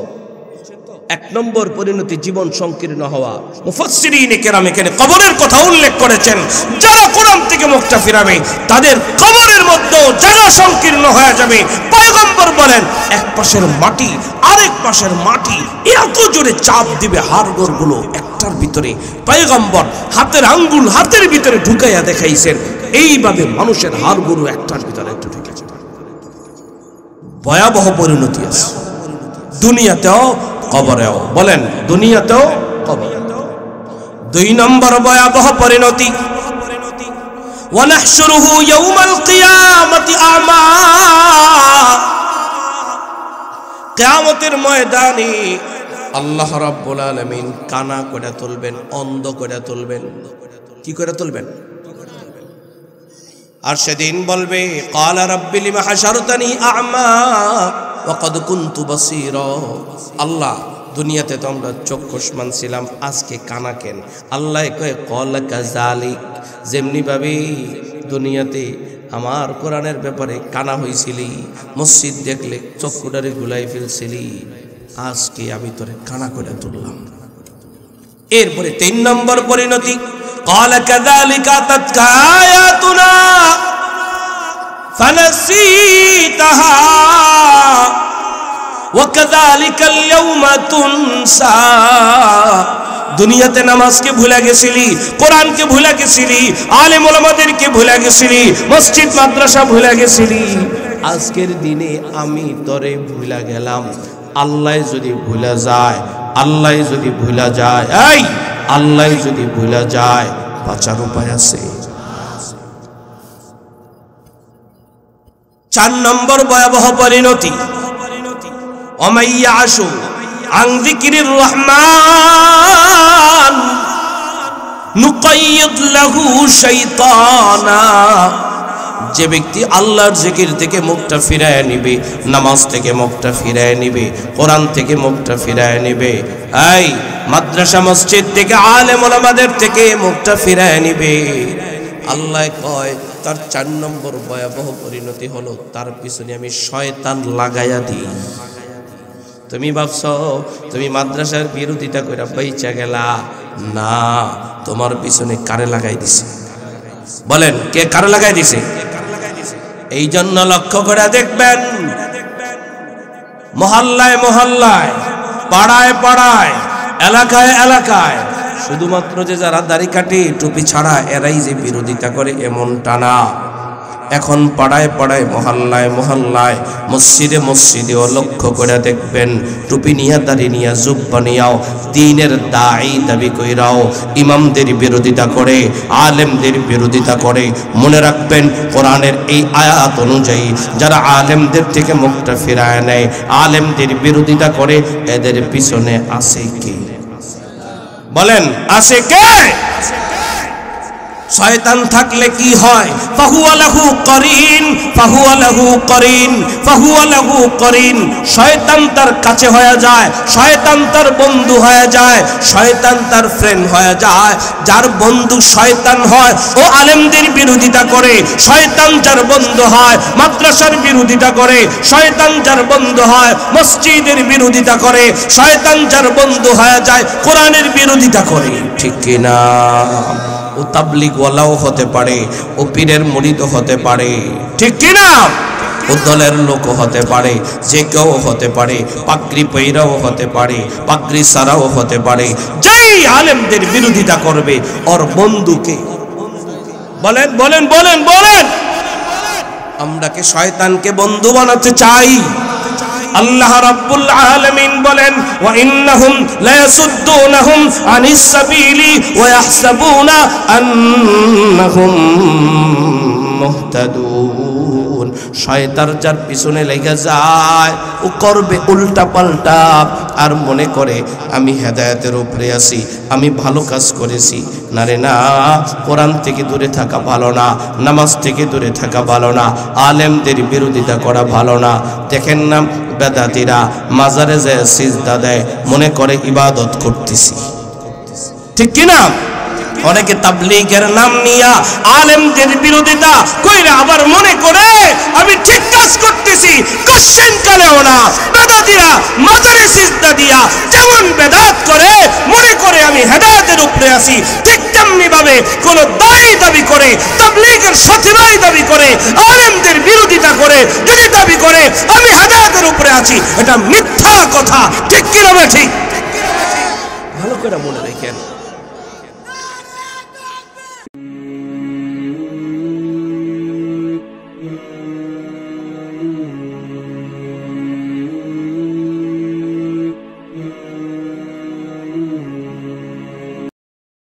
1 নম্বর পরিণতি জীবন সংকীর্ণ হওয়া। মুফাসসিরিনে কেরাম এখানে কবরের কথা উল্লেখ করেছেন। যারা কোরআন থেকে মুখটা ফিরাবে তাদের কবরের মধ্যেও জায়গা সংকীর্ণ হয়ে যাবে। পয়গম্বর বলেন, এক পাশের মাটি আরেক পাশের মাটি এত জোরে চাপ দিবে হাড়গোড়গুলো একটার ভিতরে। পয়গম্বর হাতের আঙ্গুল হাতের ভিতরে ঢুকাইয়া দেখাইছেন, এইভাবে মানুষের হাড়গোড় একটার ভিতরে একটু ঢুকেছে। ভয়াবহ পরিণতি আছে দুনিয়াতেও কবরেও। বলেন দুনিয়াতেও কবরেও। 2 নম্বর ভয়াবহ পরিণতি, ওয়ানাহশুরুহু ইয়াউমাল কিয়ামাতি আমা। কিয়ামতের ময়দানে আল্লাহ রাব্বুল আলামিন কানা করে তুলবেন, অন্ধ করে তুলবেন। কি করে তুলবেন? আর সেদিন বলবে, ক্বালা রাব্বি লিমা হাশারতানি আ'মা ওয়া ক্বাদ কুনতু বাসীরা। আল্লাহ, দুনিয়াতে তো আমরা চক্ষুষ্মান ছিলাম, আজকে কানা কেন? আল্লাহ কয়, ক্বালা কাযালিক, যেমনি ভাবে দুনিয়াতে আমার কোরআনের ব্যাপারে কানা হইছিলি, মসজিদ দেখলে চক্ষুটারে গুলাই ফেলছিলি, আজকে আমি তোরে কানা করে তুললাম। এরপরে 3 নম্বর পরিণতি, قال كذلك أتتك آياتنا فنسيتها وكذلك اليوم تنسى। দুনিয়াতে নামাজকে ভুলে গেছিলি, কোরআনকে ভুলে গেছিলি, আলেম ওলামাদেরকে ভুলে গেছিলি, মসজিদ মাদ্রাসা ভুলে গেছিলি, আজকের দিনে আমি তোরে ভুলে গেলাম। আল্লাহ যদি ভুলে যায়, আল্লাহ যদি ভুলে যায়, এই আল্লাহ যদি ভুলে যায়, বাঁচার উপায় আছে? 4 নম্বর ভয়াবহ পরিণতি, ওমাইয়াশু আন যিকরির রহমান নুকাইয়িদ লাহু শাইতানা। যে ব্যক্তি আল্লাহর জিকির থেকে মুখটা ফিরায় নিবে, নামাজ থেকে মুখটা ফিরায় নিবে, কোরআন থেকে মুখটা ফিরায় নিবে, এই মাদ্রাসা মসজিদ থেকে আলেম ওলামাদের থেকে মুখটা ফিরায় নিবে, আল্লাহ কয় তার 4 নম্বর ভয়াবহ পরিণতি হলো তার পিছনে আমি শয়তান লাগাইয়া দিই। তুমি ভাবছো তুমি মাদ্রাসার বিরোধিতা কইরা বাইচা গেলা, না, তোমার পিছনে কারে লাগাই দিছে? বলেন কে কারে লাগাই দিছে? এই জন্য লক্ষ্য করে দেখবেন, মহল্লায় মহল্লায়, পাড়ায় পাড়ায়, এলাকায় এলাকায় শুধুমাত্র যে যারা দাড়ি কাটে টুপি ছাড়া এরাই যে বিরোধিতা করে এমনটা না। এখন পাড়ায় পাড়ায়, মহল্লায় মহল্লায়, মসজিদে মসজিদেও লক্ষ্য করে দেখবেন টুপি নিয়া, দাড়ি নিয়া, জুব্বা নিয়াও দ্বীনের দাঈ দাবি কইরাও ইমামদের বিরোধিতা করে, আলেমদের বিরোধিতা করে। মনে রাখবেন কোরআনের এই আয়াত অনুযায়ী যারা আলেমদের থেকে মুখটা ফিরায় নেয়, আলেমদের বিরোধিতা করে, এদের পিছনে আছে কে? বলেন আছে কে? শয়তান থাকলে কি হয়? ফাহুয়া লাহু করিন, ফাহুয়া লাহু করিন, ফাহুয়া লাহু করিন। শয়তান তার কাছে হয়ে যায়, শয়তান তার বন্ধু হয়ে যায়, শয়তান তার ফ্রেন্ড হয়ে যায়। যার বন্ধু শয়তান হয় ও আলেমদের বিরোধিতা করে, শয়তান যার বন্ধু হয় মাদ্রাসার বিরোধিতা করে, শয়তান যার বন্ধু হয় মসজিদের বিরোধিতা করে, শয়তান যার বন্ধু হয়ে যায় কোরআনের বিরোধিতা করে। ঠিক কি না? ও তাবলিগ ওয়ালাও হতে পারে, ও পীরের মুরিদও হতে পারে, ঠিক কি না? ও দলের লোকও হতে পারে, যে কেউ হতে পারে, পাগড়ি পইরাও হতে পারে, পাগড়ি সারাও হতে পারে। যেই আলেমদের বিরোধিতা করবে ওর বন্ধুকে। বলেন বলেন বলেন বলেন, আমরা কি শয়তানকে বন্ধু বানাতে চাই? আল্লাহ রাব্বুল আলামিন বলেন, ওয়া ইন্নাহুম লায়াসুদ্দুনাহুম আনিস সাবিলি ওয়া ইয়াহসাবুনা আন্নাহুম মুহতাদুন। শয়তান যার পিছনে লেগে যায় ও করবে উল্টা পাল্টা, আর মনে করে আমি হেদায়েতের উপরে আছি, আমি ভালো কাজ করেছি। না রে না, কোরআন থেকে দূরে থাকা ভালো না, নামাজ থেকে দূরে থাকা ভালো না, আলেমদের বিরোধিতা করা ভালো না। দেখেন না বেদাতীরা মাজারে যায় সিজদা দেয়, মনে করে ইবাদত করতেছি, ঠিক কি না? অনেকে তাবলীগের নাম নিয়া আলেমদের বিরোধিতা কইরা আবার মনে করে আমি ঠিক কাজ করতেছি। কোশ্চেন কালেও না, বেদাতীরা মাজারে সিজদা দিয়া যেমন বেদাত করে মনে করে আমি হেদায়েতের উপরে আছি, ঠিক তেমনি ভাবে কোন দায়ী দাবি করে, তাবলীগের সাথী ভাই দাবি করে, আলেমদের বিরোধিতা করে যদি দাবি করে আমি হেদায়েতের উপরে আছি, এটা মিথ্যা কথা। ঠিক কি না? ঠিক। ভালো করে মনে রাখেন।